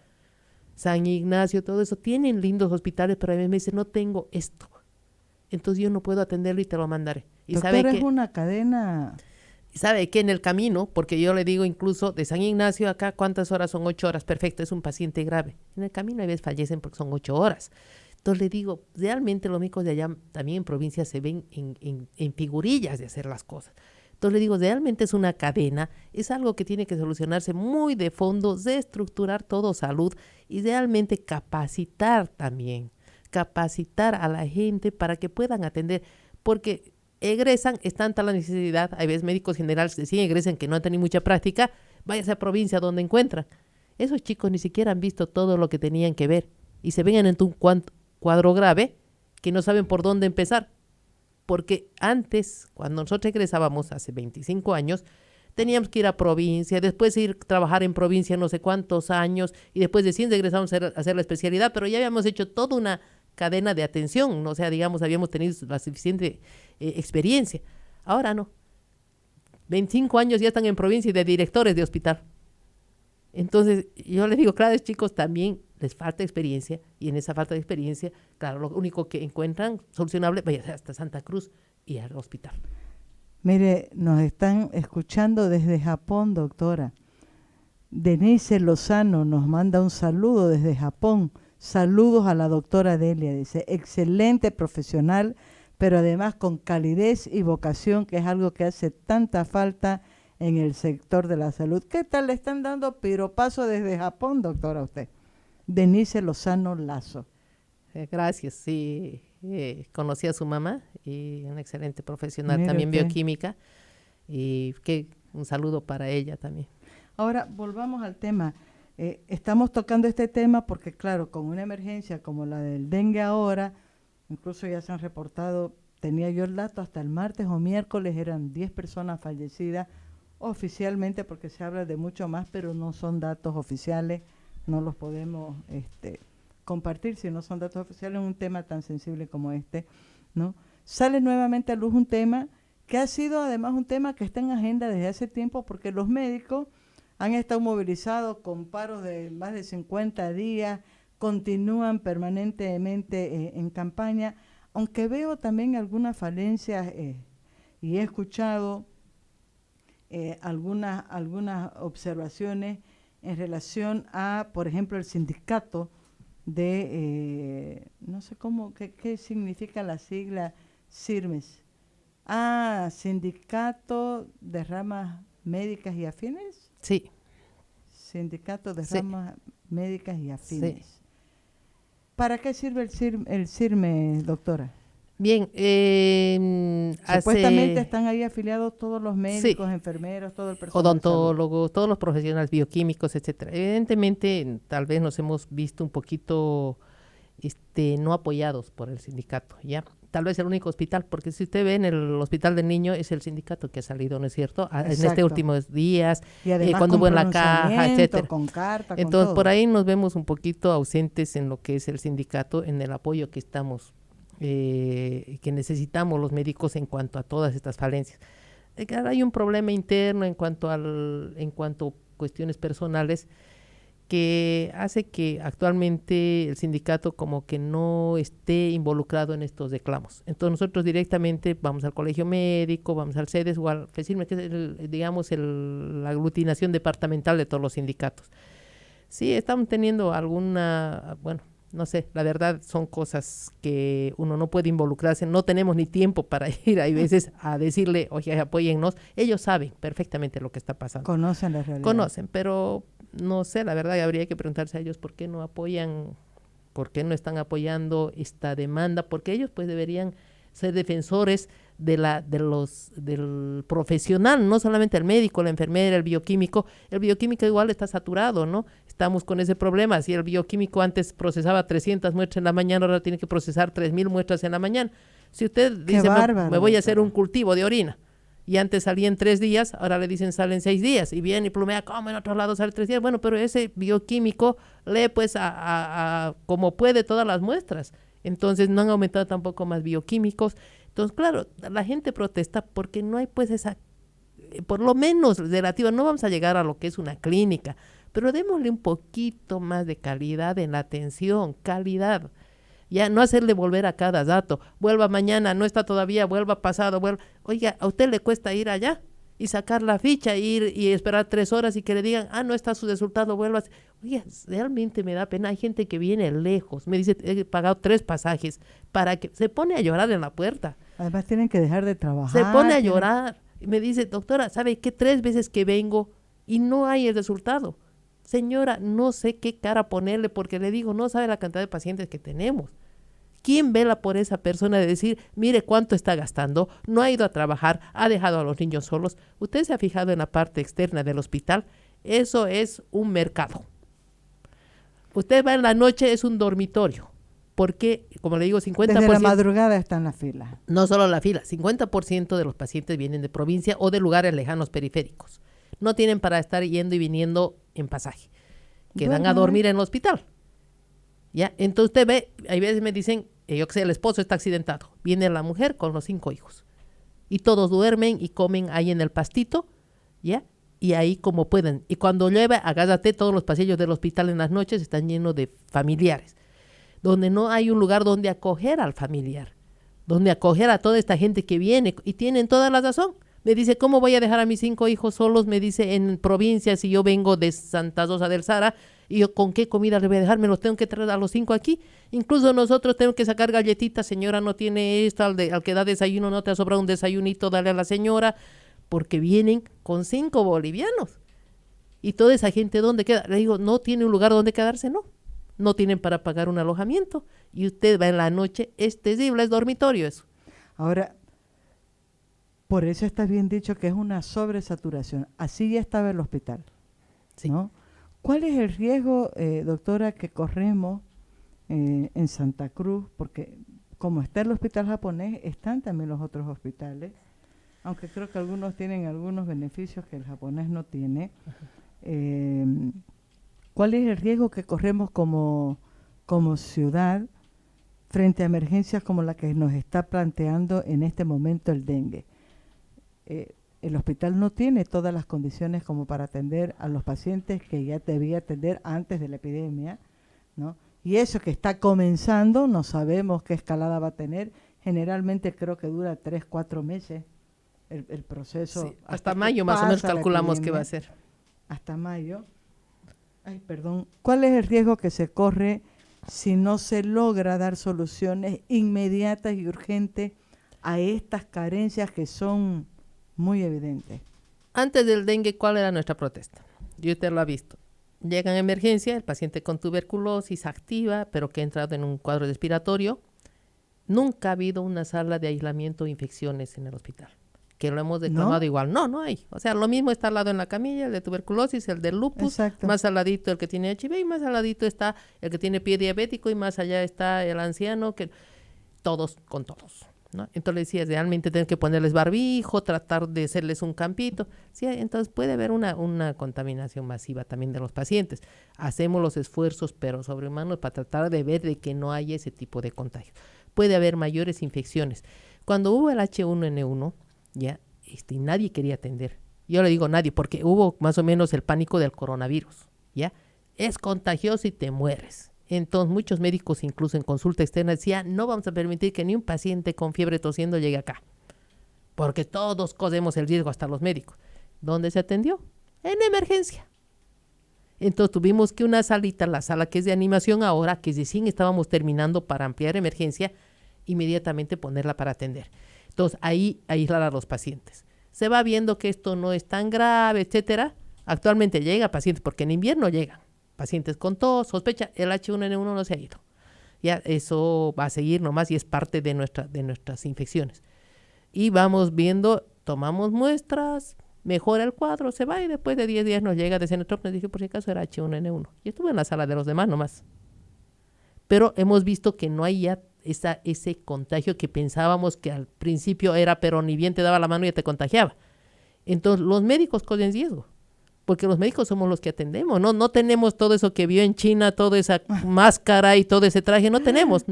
San Ignacio, todo eso, tienen lindos hospitales, pero a mí me dicen, no tengo esto. Entonces yo no puedo atenderlo y te lo mandaré. Y Doctor, sabe es que, una cadena. sabe que en el camino, porque yo le digo incluso de San Ignacio acá, ¿cuántas horas son? 8 horas, perfecto, es un paciente grave. En el camino a veces fallecen porque son 8 horas. Entonces le digo, realmente los médicos de allá también en provincia se ven en figurillas de hacer las cosas. Entonces le digo, realmente es una cadena, es algo que tiene que solucionarse muy de fondo, reestructurar todo salud y realmente capacitar también, capacitar a la gente para que puedan atender, porque egresan, es tanta la necesidad, hay veces médicos generales que sí egresan que no han tenido mucha práctica, váyase a provincia donde encuentran. Esos chicos ni siquiera han visto todo lo que tenían que ver y se ven en un cuadro grave que no saben por dónde empezar. Porque antes, cuando nosotros egresábamos hace 25 años, teníamos que ir a provincia, después ir a trabajar en provincia no sé cuántos años, y después de 100 regresamos a hacer la especialidad, pero ya habíamos hecho toda una cadena de atención, ¿no? O sea, digamos, habíamos tenido la suficiente experiencia. Ahora no. 25 años ya están en provincia y de directores de hospital. Entonces, yo les digo, claro, chicos, también les falta experiencia y en esa falta de experiencia, claro, lo único que encuentran solucionable, vaya hasta Santa Cruz y al hospital. Mire, nos están escuchando desde Japón, doctora. Denise Lozano nos manda un saludo desde Japón. Saludos a la doctora Delia, dice, excelente profesional, pero además con calidez y vocación, que es algo que hace tanta falta en el sector de la salud. ¿Qué tal le están dando piropazo desde Japón, doctora, a usted? Denise Lozano Lazo. Gracias, sí. Conocí a su mamá, y una excelente profesional, Mire también usted. bioquímica, y un saludo para ella también. Ahora, volvamos al tema. Estamos tocando este tema porque, claro, con una emergencia como la del dengue ahora, incluso ya se han reportado, tenía yo el dato, hasta el martes o miércoles eran 10 personas fallecidas oficialmente, porque se habla de mucho más, pero no son datos oficiales, no los podemos compartir si no son datos oficiales en un tema tan sensible como este, ¿no? Sale nuevamente a luz un tema que ha sido además un tema que está en agenda desde hace tiempo, porque los médicos han estado movilizados con paros de más de 50 días, continúan permanentemente en campaña, aunque veo también algunas falencias y he escuchado algunas observaciones en relación a, por ejemplo, el sindicato de, no sé qué significa la sigla CIRMES. Sindicato de Ramas Médicas y Afines. Sí. Sindicato de Sí. Ramas Médicas y Afines. Sí. ¿Para qué sirve el CIRME, doctora? Bien, Supuestamente están ahí afiliados todos los médicos, sí, enfermeros, todo el personal de salud. odontólogos, todos los profesionales bioquímicos, etcétera. Evidentemente, tal vez nos hemos visto un poquito no apoyados por el sindicato, ¿ya? Tal vez el único hospital, porque si usted ve en el hospital del niño, es el sindicato que ha salido, ¿no es cierto? En estos Exacto. últimos días, Y además cuando con hubo en la caja, pronunciamiento, etcétera. con carta, Entonces, con todo. por ahí nos vemos un poquito ausentes en lo que es el sindicato, en el apoyo que estamos, que necesitamos los médicos en cuanto a todas estas falencias. Hay un problema interno en cuanto a cuestiones personales que hace que actualmente el sindicato como que no esté involucrado en estos reclamos. Entonces nosotros directamente vamos al colegio médico, vamos al CEDES o al FECIRME, que es la aglutinación departamental de todos los sindicatos. Sí, estamos teniendo no sé, la verdad son cosas que uno no puede involucrarse, no tenemos ni tiempo para ir hay veces a decirle, oye, apóyennos. Ellos saben perfectamente lo que está pasando. Conocen la realidad. Conocen, pero no sé, la verdad habría que preguntarse a ellos por qué no apoyan, por qué no están apoyando esta demanda, porque ellos pues deberían ser defensores del profesional, no solamente el médico, la enfermera, el bioquímico. El bioquímico igual está saturado, ¿no? Estamos con ese problema. Si el bioquímico antes procesaba 300 muestras en la mañana, ahora tiene que procesar 3,000 muestras en la mañana. Si usted dice, me voy a hacer un cultivo de orina, y antes salía en 3 días, ahora le dicen salen 6 días, y viene y plumea, como en otros lados sale 3 días. Bueno, pero ese bioquímico lee pues como puede todas las muestras. Entonces no han aumentado tampoco más bioquímicos. Entonces, claro, la gente protesta porque no hay pues esa, por lo menos relativa, no vamos a llegar a lo que es una clínica, pero démosle un poquito más de calidad en la atención, calidad. Ya no hacerle volver a cada dato, vuelva mañana, no está todavía, vuelva pasado, vuelva. Oiga, ¿a usted le cuesta ir allá y sacar la ficha, ir y esperar 3 horas y que le digan, no está su resultado, vuelva? Oiga, realmente me da pena. Hay gente que viene lejos, me dice, he pagado 3 pasajes para que se pone a llorar en la puerta. Además tienen que dejar de trabajar. Se pone a llorar y me dice, doctora, ¿sabe qué? 3 veces que vengo y no hay el resultado. Señora, no sé qué cara ponerle porque le digo, no sabe la cantidad de pacientes que tenemos. ¿Quién vela por esa persona de decir, mire cuánto está gastando, no ha ido a trabajar, ha dejado a los niños solos? Usted se ha fijado en la parte externa del hospital, eso es un mercado. Usted va en la noche, es un dormitorio, porque, como le digo, 50%... Desde la madrugada está en la fila. No solo la fila, 50% de los pacientes vienen de provincia o de lugares lejanos periféricos. No tienen para estar yendo y viniendo en pasaje. Quedan a dormir en el hospital. ¿Ya? Entonces usted ve, hay veces me dicen, yo que sé, el esposo está accidentado. Viene la mujer con los 5 hijos. Y todos duermen y comen ahí en el pastito, ¿ya? Y ahí como pueden. Y cuando llueve, agárrate, todos los pasillos del hospital en las noches están llenos de familiares. Donde no hay un lugar donde acoger al familiar. Donde acoger a toda esta gente que viene. Y tienen toda la razón. Me dice, ¿cómo voy a dejar a mis 5 hijos solos? Me dice, en provincia, si yo vengo de Santa Rosa del Sara, y yo, ¿con qué comida les voy a dejar? Me los tengo que traer a los 5 aquí. Incluso nosotros tenemos que sacar galletitas. Señora, no tiene esto, al que da desayuno no te ha sobrado un desayunito, dale a la señora, porque vienen con 5 bolivianos. Y toda esa gente, ¿dónde queda? Le digo, no tiene un lugar donde quedarse, no. No tienen para pagar un alojamiento. Y usted va en la noche, es terrible, es dormitorio eso. Ahora, por eso está bien dicho que es una sobresaturación. Así ya estaba el hospital, Sí. ¿no? ¿Cuál es el riesgo, doctora, que corremos en Santa Cruz? Porque como está el hospital japonés, están también los otros hospitales, aunque creo que algunos tienen algunos beneficios que el japonés no tiene. ¿Cuál es el riesgo que corremos como ciudad frente a emergencias como la que nos está planteando en este momento el dengue? El hospital no tiene todas las condiciones como para atender a los pacientes que ya debía atender antes de la epidemia, ¿no? Y eso que está comenzando, no sabemos qué escalada va a tener. Generalmente creo que dura 3-4 meses el proceso. Sí, hasta mayo más o menos calculamos que va a ser. Hasta mayo. Ay, perdón. ¿Cuál es el riesgo que se corre si no se logra dar soluciones inmediatas y urgentes a estas carencias que son muy evidentes? Antes del dengue, ¿cuál era nuestra protesta? Y usted lo ha visto. Llega en emergencia, el paciente con tuberculosis activa, pero que ha entrado en un cuadro respiratorio. Nunca ha habido una sala de aislamiento de infecciones en el hospital, que lo hemos declamado. ¿No? Igual. No hay. O sea, lo mismo está al lado en la camilla, el de tuberculosis, el del lupus. Exacto. Más al ladito el que tiene HIV y más al ladito está el que tiene pie diabético y más allá está el anciano, que todos con todos, ¿no? Entonces decía, realmente tienen que ponerles barbijo, tratar de hacerles un campito. Sí, entonces puede haber una contaminación masiva también de los pacientes. Hacemos los esfuerzos, pero sobrehumanos, para tratar de ver de que no haya ese tipo de contagio. Puede haber mayores infecciones. Cuando hubo el H1N1, ya, y nadie quería atender. Yo le digo nadie, porque hubo más o menos el pánico del coronavirus, ¿ya? Es contagioso y te mueres. Entonces muchos médicos, incluso en consulta externa, decían, no vamos a permitir que ni un paciente con fiebre tosiendo llegue acá, porque todos corremos el riesgo, hasta los médicos. ¿Dónde se atendió? En emergencia. Entonces tuvimos que una salita, la sala que es de animación ahora, que recién estábamos terminando para ampliar emergencia, inmediatamente ponerla para atender. Entonces ahí aislar a los pacientes. Se va viendo que esto no es tan grave, etcétera. Actualmente llega pacientes, porque en invierno llegan pacientes con tos, sospecha, el H1N1 no se ha ido. Ya eso va a seguir nomás y es parte de nuestras infecciones. Y vamos viendo, tomamos muestras, mejora el cuadro, se va y después de 10 días nos llega de Cenetrop, nos dije por si acaso era H1N1. Y estuve en la sala de los demás nomás. Pero hemos visto que no hay ya ese contagio que pensábamos que al principio era, pero ni bien te daba la mano y ya te contagiaba. Entonces los médicos corren riesgo, porque los médicos somos los que atendemos, no tenemos todo eso que vio en China, toda esa máscara y todo ese traje, no tenemos.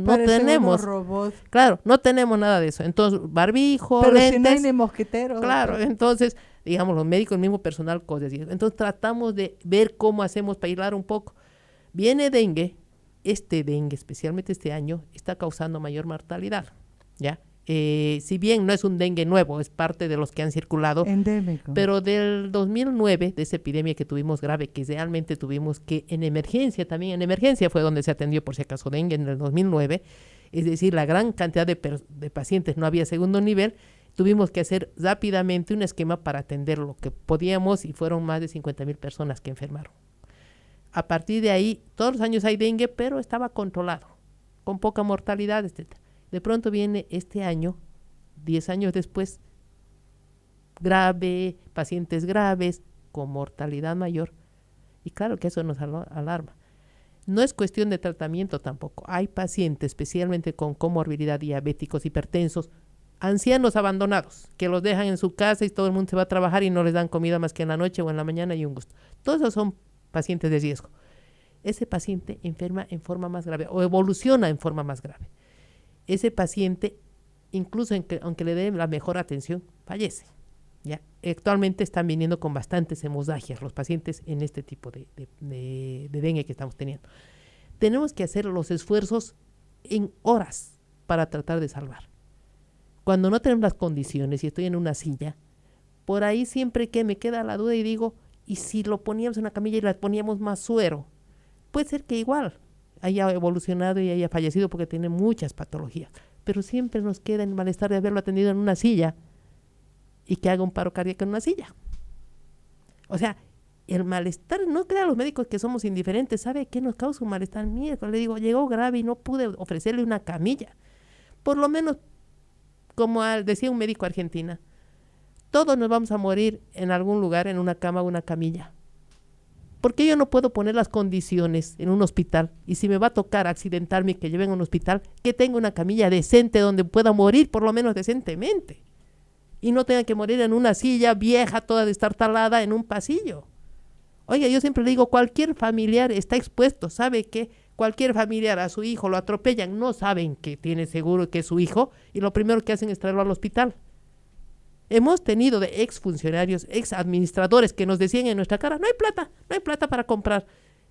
Claro, no tenemos nada de eso. Entonces, barbijo, pero lentes. si no hay ni mosquiteros. Claro, entonces, digamos, los médicos, el mismo personal, cosas así. Entonces tratamos de ver cómo hacemos para aislar un poco. Viene dengue, especialmente este año, está causando mayor mortalidad, ¿ya? Si bien no es un dengue nuevo, es parte de los que han circulado, endémico. Pero del 2009, de esa epidemia que tuvimos grave, que realmente tuvimos que en emergencia también, en emergencia fue donde se atendió por si acaso dengue en el 2009, es decir, la gran cantidad de pacientes, no había segundo nivel, tuvimos que hacer rápidamente un esquema para atender lo que podíamos y fueron más de 50,000 personas que enfermaron. A partir de ahí, todos los años hay dengue, pero estaba controlado, con poca mortalidad, etc. De pronto viene este año, 10 años después, grave, pacientes graves, con mortalidad mayor. Y claro que eso nos alarma. No es cuestión de tratamiento tampoco. Hay pacientes, especialmente con comorbilidad, diabéticos, hipertensos, ancianos abandonados, que los dejan en su casa y todo el mundo se va a trabajar y no les dan comida más que en la noche o en la mañana y un gusto. Todos esos son pacientes de riesgo. Ese paciente enferma en forma más grave o evoluciona en forma más grave. Ese paciente, incluso aunque le dé la mejor atención, fallece. ¿Ya? Actualmente están viniendo con bastantes hemorragias los pacientes en este tipo de dengue que estamos teniendo. Tenemos que hacer los esfuerzos en horas para tratar de salvar. Cuando no tenemos las condiciones y estoy en una silla, por ahí siempre que me queda la duda y digo, ¿y si lo poníamos en una camilla y le poníamos más suero? Puede ser que igual haya evolucionado y haya fallecido porque tiene muchas patologías, pero siempre nos queda el malestar de haberlo atendido en una silla y que haga un paro cardíaco en una silla. O sea, el malestar, no crean los médicos que somos indiferentes, ¿sabe qué nos causa un malestar? Mierda, le digo, llegó grave y no pude ofrecerle una camilla. Por lo menos, como decía un médico argentino, todos nos vamos a morir en algún lugar, en una cama o una camilla. ¿Por qué yo no puedo poner las condiciones en un hospital? Y si me va a tocar accidentarme que lleven a un hospital, que tenga una camilla decente donde pueda morir por lo menos decentemente. Y no tenga que morir en una silla vieja, toda destartalada, en un pasillo. Oiga, yo siempre le digo, cualquier familiar está expuesto. ¿Sabe que cualquier familiar a su hijo lo atropellan? No saben que tiene seguro que es su hijo y lo primero que hacen es traerlo al hospital. Hemos tenido de exfuncionarios, exadministradores que nos decían en nuestra cara, no hay plata para comprar.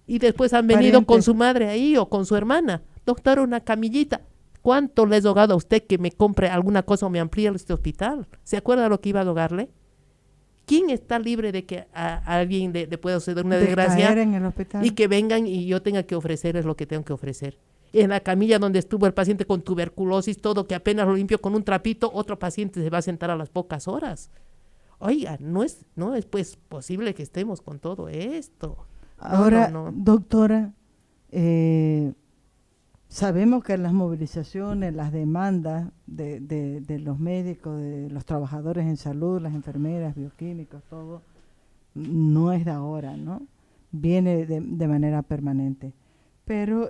Y después han venido con su madre ahí o con su hermana. Doctor, una camillita. ¿Cuánto le he rogado a usted que me compre alguna cosa o me amplíe este hospital? ¿Se acuerda lo que iba a rogarle? ¿Quién está libre de que a alguien le pueda suceder una desgracia caer en el hospital y que vengan y yo tenga que ofrecerles lo que tengo que ofrecer? En la camilla donde estuvo el paciente con tuberculosis, todo que apenas lo limpio con un trapito, otro paciente se va a sentar a las pocas horas. Oiga, no es pues posible que estemos con todo esto. Ahora, doctora, sabemos que las movilizaciones, las demandas de los médicos, de los trabajadores en salud, las enfermeras, bioquímicos, todo, no es de ahora, ¿no? Viene de manera permanente. Pero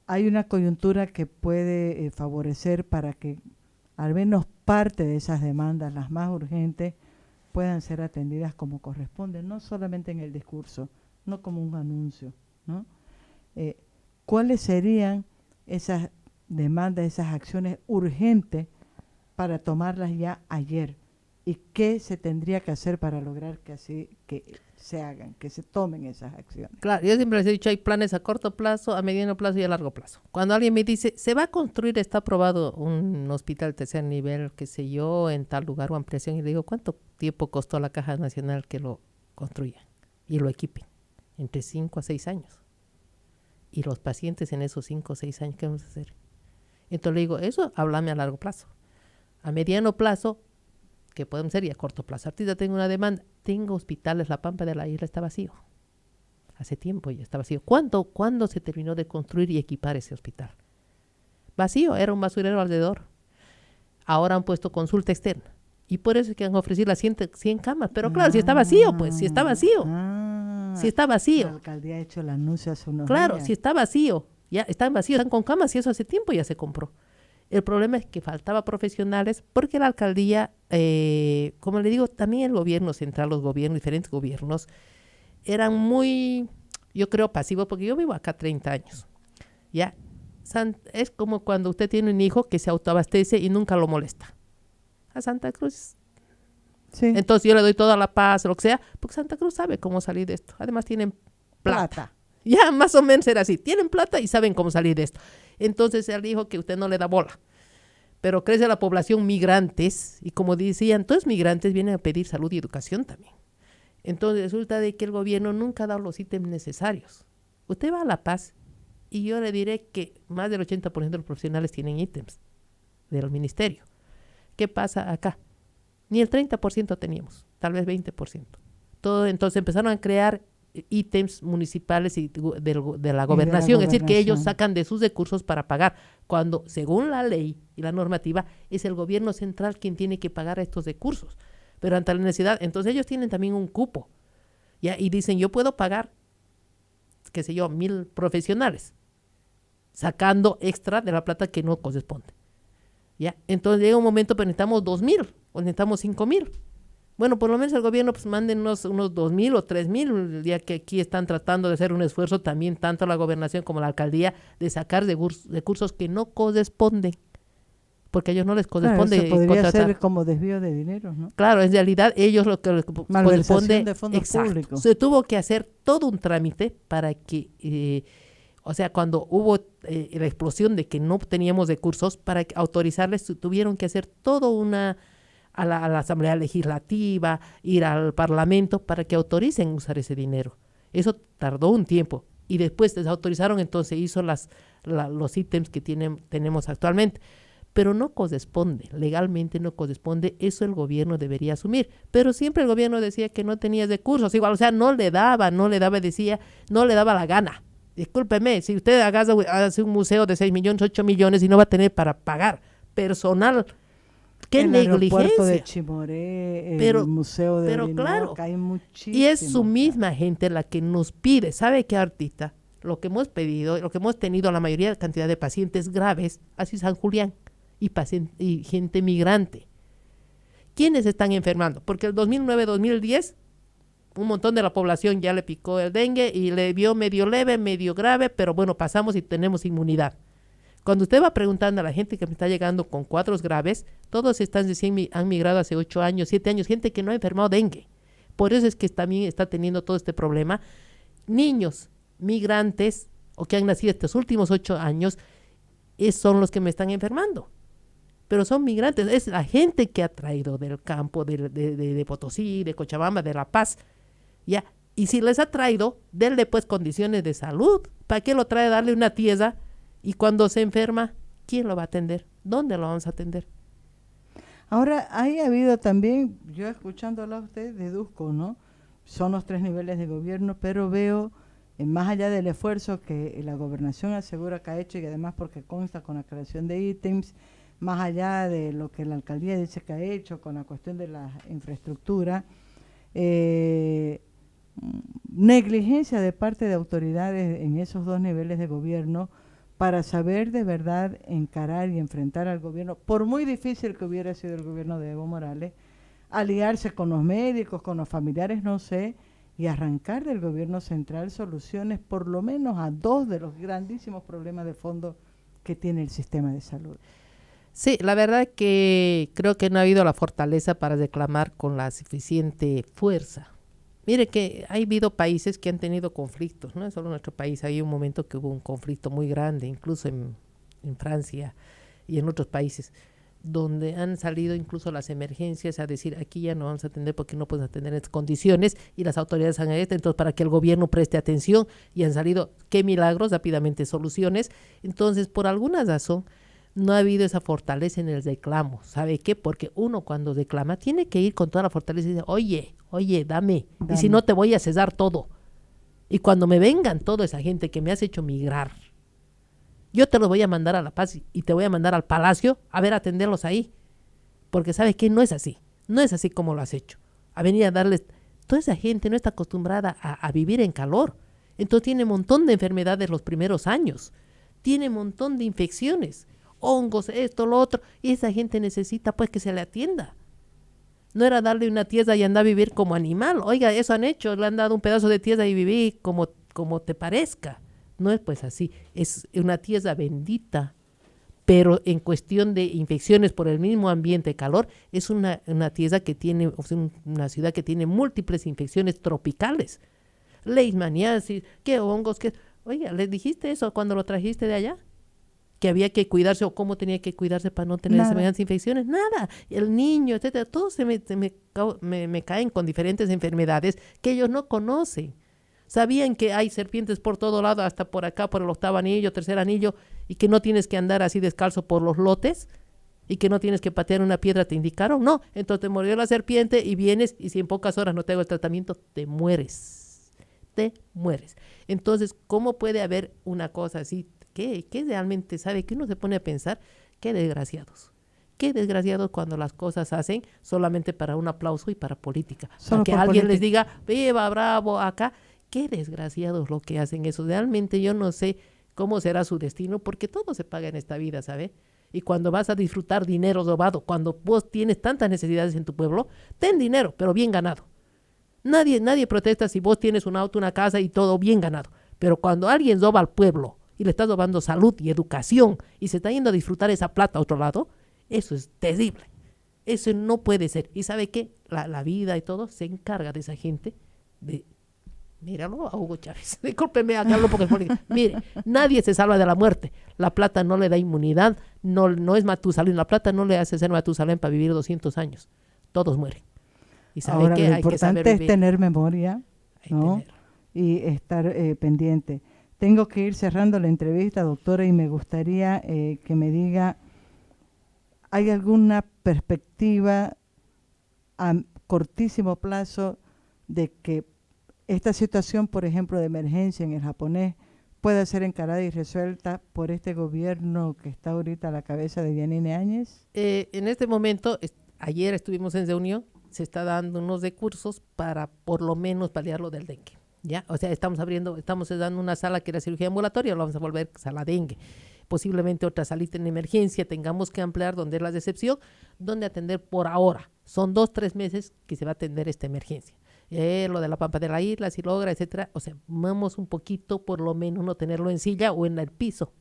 hay una coyuntura que puede favorecer para que al menos parte de esas demandas, las más urgentes, puedan ser atendidas como corresponde, no solamente en el discurso, no como un anuncio, ¿no? ¿Cuáles serían esas demandas, esas acciones urgentes para tomarlas ya ayer? ¿Y qué se tendría que hacer para lograr que así se hagan, que se tomen esas acciones? Claro, yo siempre les he dicho, hay planes a corto plazo, a mediano plazo y a largo plazo. Cuando alguien me dice, se va a construir, está aprobado un hospital tercer nivel, qué sé yo, en tal lugar o ampliación, y le digo, ¿cuánto tiempo costó a la Caja Nacional que lo construya y lo equipen? entre 5 a 6 años. Y los pacientes en esos 5 o 6 años, ¿qué vamos a hacer? Entonces le digo, eso háblame a largo plazo. A mediano plazo, que podemos hacer, y a corto plazo. Ahorita tengo una demanda. Tengo hospitales, La Pampa de la Isla está vacío. Hace tiempo ya está vacío. ¿Cuándo se terminó de construir y equipar ese hospital? Vacío, era un basurero alrededor. Ahora han puesto consulta externa. Y por eso es que han ofrecido las 100 camas. Pero claro, si está vacío, pues, si está vacío. Si está vacío. La alcaldía ha hecho el anuncio hace unos Claro, días. si está vacío, ya están vacíos, están con camas y eso hace tiempo ya se compró. El problema es que faltaba profesionales porque la alcaldía, como le digo, también el gobierno central, los gobiernos, diferentes gobiernos, eran muy, yo creo, pasivos, porque yo vivo acá 30 años. Ya, es como cuando usted tiene un hijo que se autoabastece y nunca lo molesta. A Santa Cruz. Sí. Entonces yo le doy toda la paz, lo que sea, porque Santa Cruz sabe cómo salir de esto. Además tienen plata. Ya más o menos era así. Tienen plata y saben cómo salir de esto. Entonces él dijo que usted no le da bola. Pero crece la población migrantes y como decían, todos migrantes vienen a pedir salud y educación también. Entonces resulta de que el gobierno nunca ha dado los ítems necesarios. Usted va a La Paz y yo le diré que más del 80% de los profesionales tienen ítems del ministerio. ¿Qué pasa acá? Ni el 30% teníamos, tal vez 20%. Entonces empezaron a crear ítems municipales y de la gobernación, es decir, que ellos sacan de sus recursos para pagar, cuando según la ley y la normativa es el gobierno central quien tiene que pagar estos recursos. Pero ante la necesidad, entonces ellos tienen también un cupo, ¿ya? Y dicen, yo puedo pagar, qué sé yo, 1,000 profesionales, sacando extra de la plata que no corresponde. ¿Ya? Entonces llega un momento, pero necesitamos 2,000 o necesitamos 5,000. Bueno, por lo menos el gobierno pues mándenos unos 2,000 o 3,000, ya que aquí están tratando de hacer un esfuerzo también, tanto la gobernación como la alcaldía, de sacar recursos que no corresponden, porque a ellos no les corresponde claro, eso podría contratar. ser como desvío de dinero, ¿no? Claro, en realidad ellos lo que les corresponde, de fondos públicos. Se tuvo que hacer todo un trámite para que, o sea, cuando hubo la explosión de que no teníamos recursos, para autorizarles tuvieron que hacer todo a la Asamblea Legislativa, ir al Parlamento para que autoricen usar ese dinero. Eso tardó un tiempo y después les autorizaron, entonces hizo los ítems que tenemos actualmente. Pero no corresponde, legalmente no corresponde, eso el gobierno debería asumir. Pero siempre el gobierno decía que no tenía recursos, igual, o sea, decía, no le daba la gana. Discúlpeme, si usted hace un museo de 6 millones, 8 millones y no va a tener para pagar personal, ¡qué el negligencia! El aeropuerto de Chimoré, el museo de claro, hay muchísimo. Y es su misma gente la que nos pide, ¿sabe qué, ahorita? Lo que hemos pedido, lo que hemos tenido la mayoría de cantidad de pacientes graves, así San Julián, y gente migrante. ¿Quiénes están enfermando? Porque el 2009-2010 un montón de la población ya le picó el dengue y le vio medio leve, medio grave, pero bueno, pasamos y tenemos inmunidad. Cuando usted va preguntando a la gente que me está llegando con cuadros graves, todos han migrado hace 8 años, 7 años, gente que no ha enfermado dengue. Por eso es que también está teniendo todo este problema. Niños migrantes o que han nacido estos últimos 8 años son los que me están enfermando. Pero son migrantes, es la gente que ha traído del campo, de Potosí, de Cochabamba, de La Paz, ¿ya? Y si les ha traído, denle pues condiciones de salud. ¿Para qué lo trae? Darle una tiesa y cuando se enferma, ¿quién lo va a atender? ¿Dónde lo vamos a atender? Ahora, ahí ha habido también, yo escuchándolo a usted, deduzco, ¿no? Son los 3 niveles de gobierno, pero veo, más allá del esfuerzo que la gobernación asegura que ha hecho y además porque consta con la creación de ítems, más allá de lo que la alcaldía dice que ha hecho con la cuestión de la infraestructura, negligencia de parte de autoridades en esos 2 niveles de gobierno para saber de verdad encarar y enfrentar al gobierno, por muy difícil que hubiera sido el gobierno de Evo Morales, aliarse con los médicos, con los familiares, no sé, y arrancar del gobierno central soluciones por lo menos a 2 de los grandísimos problemas de fondo que tiene el sistema de salud. Sí, la verdad que creo que no ha habido la fortaleza para reclamar con la suficiente fuerza. Mire que ha habido países que han tenido conflictos, no es solo nuestro país, hay un momento que hubo un conflicto muy grande, incluso en Francia y en otros países. donde han salido incluso las emergencias a decir aquí ya no vamos a atender porque no pueden atender en estas condiciones y las autoridades han hecho, entonces para que el gobierno preste atención y han salido, qué milagros, rápidamente soluciones. Entonces, por alguna razón, no ha habido esa fortaleza en el reclamo. ¿Sabe qué? Porque uno cuando reclama tiene que ir con toda la fortaleza y decir, oye, dame. Y si no te voy a cesar todo. Y cuando me vengan toda esa gente que me has hecho migrar, yo te los voy a mandar a La Paz y te voy a mandar al Palacio a ver, atenderlos ahí. Porque ¿sabes qué? No es así. No es así como lo has hecho. A venir a darles... Toda esa gente no está acostumbrada a vivir en calor. Entonces tiene un montón de enfermedades los primeros años. Tiene un montón de infecciones. Hongos, esto, lo otro. Y esa gente necesita pues que se le atienda. No era darle una tierra y andar a vivir como animal. Oiga, eso han hecho. Le han dado un pedazo de tierra y viví como te parezca. No es pues así, es una tierra bendita, pero en cuestión de infecciones por el mismo ambiente calor, es una tierra que tiene, o sea, una ciudad que tiene múltiples infecciones tropicales. Leishmaniasis, qué hongos, qué... Oiga, ¿les dijiste eso cuando lo trajiste de allá? Que había que cuidarse o cómo tenía que cuidarse para no tener semejantes infecciones. Nada, el niño, etcétera, todos me caen con diferentes enfermedades que ellos no conocen. Sabían que hay serpientes por todo lado, hasta por acá, por el 8º anillo, 3er anillo, y que no tienes que andar así descalzo por los lotes, y que no tienes que patear una piedra, ¿te indicaron? No, entonces te murió la serpiente y vienes, y si en pocas horas no te hago el tratamiento, te mueres. Te mueres. Entonces, ¿cómo puede haber una cosa así? ¿Qué realmente sabe? Que uno se pone a pensar, qué desgraciados. Qué desgraciados cuando las cosas hacen solamente para un aplauso y para política. Para que alguien les diga, viva, bravo, acá. Qué desgraciados lo que hacen eso. Realmente yo no sé cómo será su destino, porque todo se paga en esta vida, ¿sabe? Y cuando vas a disfrutar dinero robado, cuando vos tienes tantas necesidades en tu pueblo, ten dinero, pero bien ganado. Nadie protesta si vos tienes un auto, una casa y todo bien ganado. Pero cuando alguien roba al pueblo y le está robando salud y educación y se está yendo a disfrutar esa plata a otro lado, eso es terrible. Eso no puede ser. ¿Y sabe qué? La vida y todo se encarga de esa gente de... Míralo a Hugo Chávez. Discúlpeme a Carlos porque es político. Mire, nadie se salva de la muerte. La plata no le da inmunidad, no es Matusalén. La plata no le hace ser Matusalén para vivir 200 años. Todos mueren. ¿Y sabe Ahora, qué? lo Hay que saber importante es vivir. tener memoria, ¿no? Y estar pendiente. Tengo que ir cerrando la entrevista, doctora, y me gustaría que me diga, ¿hay alguna perspectiva a cortísimo plazo de que esta situación, por ejemplo, de emergencia en el japonés, pueda ser encarada y resuelta por este gobierno que está ahorita a la cabeza de Yanine Áñez? En este momento, ayer estuvimos en reunión, se está dando unos recursos para por lo menos paliar lo del dengue. ¿Ya? O sea, estamos dando una sala que era cirugía ambulatoria, lo vamos a volver sala dengue. Posiblemente otra salita en emergencia, tengamos que ampliar donde es la recepción, donde atender por ahora. Son 2-3 meses que se va a atender esta emergencia. Lo de la Pampa de la Isla, si logra, etcétera. O sea, vamos un poquito, por lo menos, no tenerlo en silla o en el piso,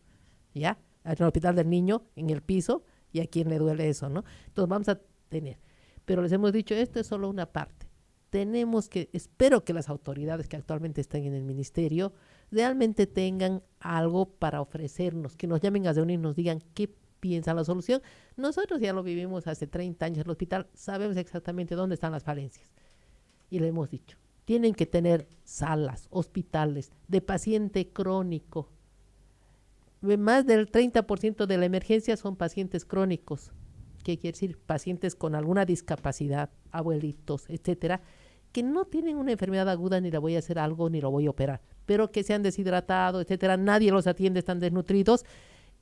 ¿ya? En el hospital del niño, en el piso, y a quién le duele eso, ¿no? Entonces vamos a tener. Pero les hemos dicho, esto es solo una parte. Espero que las autoridades que actualmente están en el ministerio realmente tengan algo para ofrecernos, que nos llamen a reunir y nos digan qué piensa la solución. Nosotros ya lo vivimos hace 30 años en el hospital, sabemos exactamente dónde están las falencias. Y le hemos dicho, tienen que tener salas, hospitales de paciente crónico. Más del 30% de la emergencia son pacientes crónicos. ¿Qué quiere decir? Pacientes con alguna discapacidad, abuelitos, etcétera, que no tienen una enfermedad aguda, ni le voy a hacer algo, ni lo voy a operar, pero que se han deshidratado, etcétera, nadie los atiende, están desnutridos,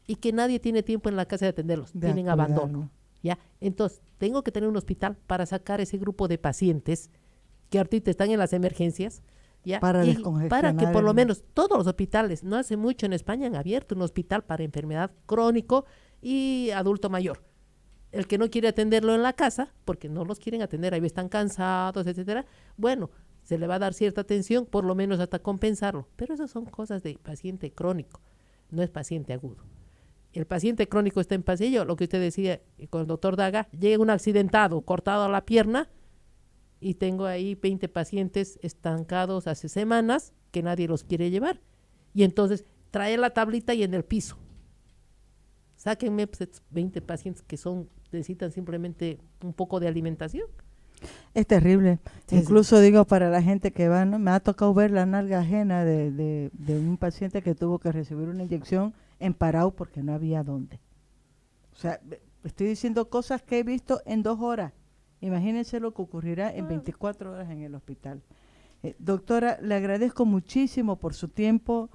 y que nadie tiene tiempo en la casa de atenderlos, tienen abandono, ¿ya? Entonces, tengo que tener un hospital para sacar ese grupo de pacientes que ahorita están en las emergencias, ¿ya? Para que por lo menos todos los hospitales, no hace mucho en España han abierto un hospital para enfermedad crónico y adulto mayor. El que no quiere atenderlo en la casa, porque no los quieren atender, ahí están cansados, etcétera, bueno, se le va a dar cierta atención, por lo menos hasta compensarlo. Pero esas son cosas de paciente crónico, no es paciente agudo. El paciente crónico está en pasillo, lo que usted decía con el doctor Daga, llega un accidentado, cortado a la pierna, y tengo ahí 20 pacientes estancados hace semanas que nadie los quiere llevar. Y entonces trae la tablita y en el piso. Sáquenme pues, 20 pacientes que son necesitan simplemente un poco de alimentación. Es terrible. Sí, Incluso digo para la gente que va, ¿no? Me ha tocado ver la nalga ajena de un paciente que tuvo que recibir una inyección en Parau porque no había dónde. O sea, estoy diciendo cosas que he visto en 2 horas. Imagínense lo que ocurrirá en 24 horas en el hospital. Doctora, le agradezco muchísimo por su tiempo.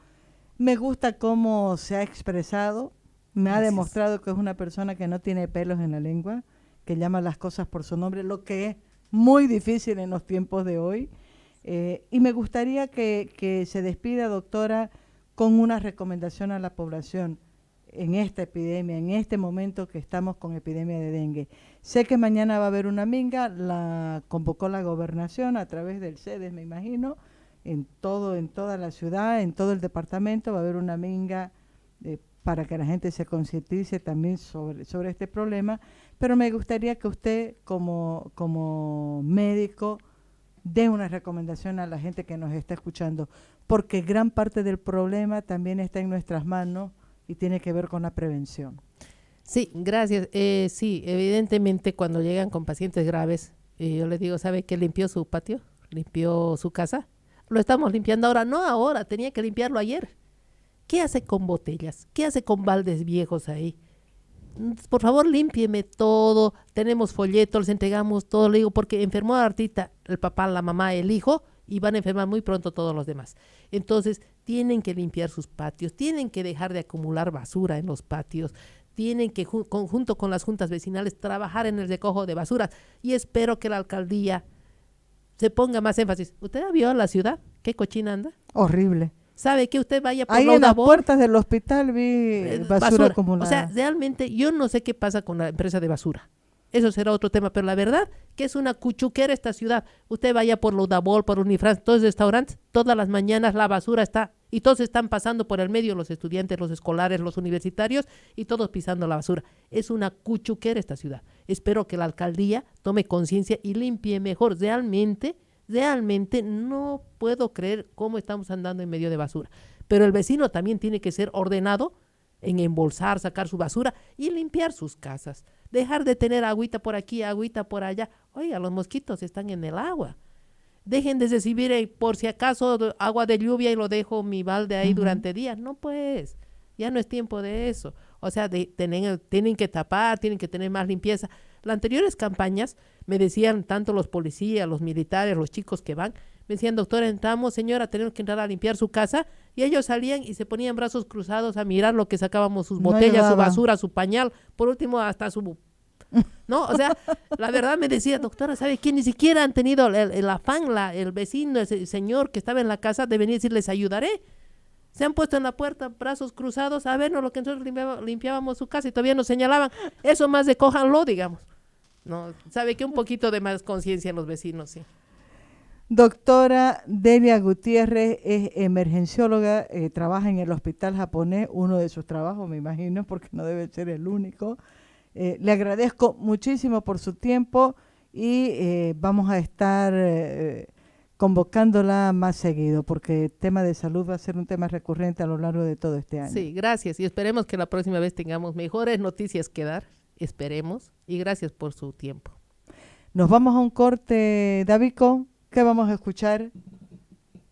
Me gusta cómo se ha expresado. Me ha demostrado que es una persona que no tiene pelos en la lengua, que llama las cosas por su nombre, lo que es muy difícil en los tiempos de hoy. Y me gustaría que se despida, doctora, con una recomendación a la población en esta epidemia, en este momento que estamos con epidemia de dengue. Sé que mañana va a haber una minga, la convocó la gobernación a través del CEDES, me imagino, en toda la ciudad, en todo el departamento va a haber una minga para que la gente se concientice también sobre este problema, pero me gustaría que usted como médico dé una recomendación a la gente que nos está escuchando, porque gran parte del problema también está en nuestras manos y tiene que ver con la prevención. Sí, gracias. Sí, evidentemente cuando llegan con pacientes graves, yo les digo, ¿sabe qué limpió su patio? ¿Limpió su casa? Lo estamos limpiando ahora, no ahora, tenía que limpiarlo ayer. ¿Qué hace con botellas? ¿Qué hace con baldes viejos ahí? Por favor, límpieme todo. Tenemos folletos, les entregamos todo. Le digo, porque enfermó a Artita, el papá, la mamá, el hijo, y van a enfermar muy pronto todos los demás. Entonces, tienen que limpiar sus patios, tienen que dejar de acumular basura en los patios, tienen que, junto con las juntas vecinales, trabajar en el recojo de basuras. Y espero que la alcaldía se ponga más énfasis. ¿Usted vio la ciudad? ¿Qué cochina anda? Horrible. ¿Sabe que usted vaya por ahí en las Laudabol? puertas del hospital vi basura acumulada. O sea, realmente yo no sé qué pasa con la empresa de basura. Eso será otro tema, pero la verdad que es una cuchuquera esta ciudad. Usted vaya por Laudabol, por Unifrance, todos los restaurantes, todas las mañanas la basura está, y todos están pasando por el medio, los estudiantes, los escolares, los universitarios, y todos pisando la basura. Es una cuchuquera esta ciudad. Espero que la alcaldía tome conciencia y limpie mejor. Realmente no puedo creer cómo estamos andando en medio de basura. Pero el vecino también tiene que ser ordenado en embolsar, sacar su basura y limpiar sus casas. Dejar de tener agüita por aquí, agüita por allá. Oiga, los mosquitos están en el agua. Dejen de recibir, por si acaso, agua de lluvia y lo dejo mi balde ahí durante días. No, pues, ya no es tiempo de eso. O sea, tienen que tapar, tienen que tener más limpieza. Las anteriores campañas me decían, tanto los policías, los militares, los chicos que van, me decían, doctora, entramos, señora, tenemos que entrar a limpiar su casa, y ellos salían y se ponían brazos cruzados a mirar lo que sacábamos, sus botellas, su basura, su pañal, por último hasta su... ¿No? O sea, la verdad me decía, doctora, ¿sabe qué? Ni siquiera han tenido el afán, el vecino, ese señor que estaba en la casa de venir y decir, les ayudaré. Se han puesto en la puerta, brazos cruzados, a vernos lo que nosotros limpiábamos su casa y todavía nos señalaban, eso más de cójanlo, digamos. No, sabe que un poquito de más conciencia en los vecinos, sí. Doctora Delia Gutiérrez es emergencióloga, trabaja en el hospital japonés, uno de sus trabajos, me imagino, porque no debe ser el único. Le agradezco muchísimo por su tiempo y vamos a estar convocándola más seguido, porque el tema de salud va a ser un tema recurrente a lo largo de todo este año. Sí, gracias, y esperemos que la próxima vez tengamos mejores noticias que dar, esperemos, y gracias por su tiempo. Nos vamos a un corte, Davico. ¿Qué vamos a escuchar?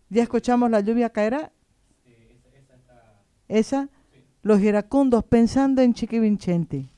¿Ya escuchamos La lluvia caerá? Sí, esa está... ¿Esa? Sí. Los iracundos, pensando en Chiqui Vincenti.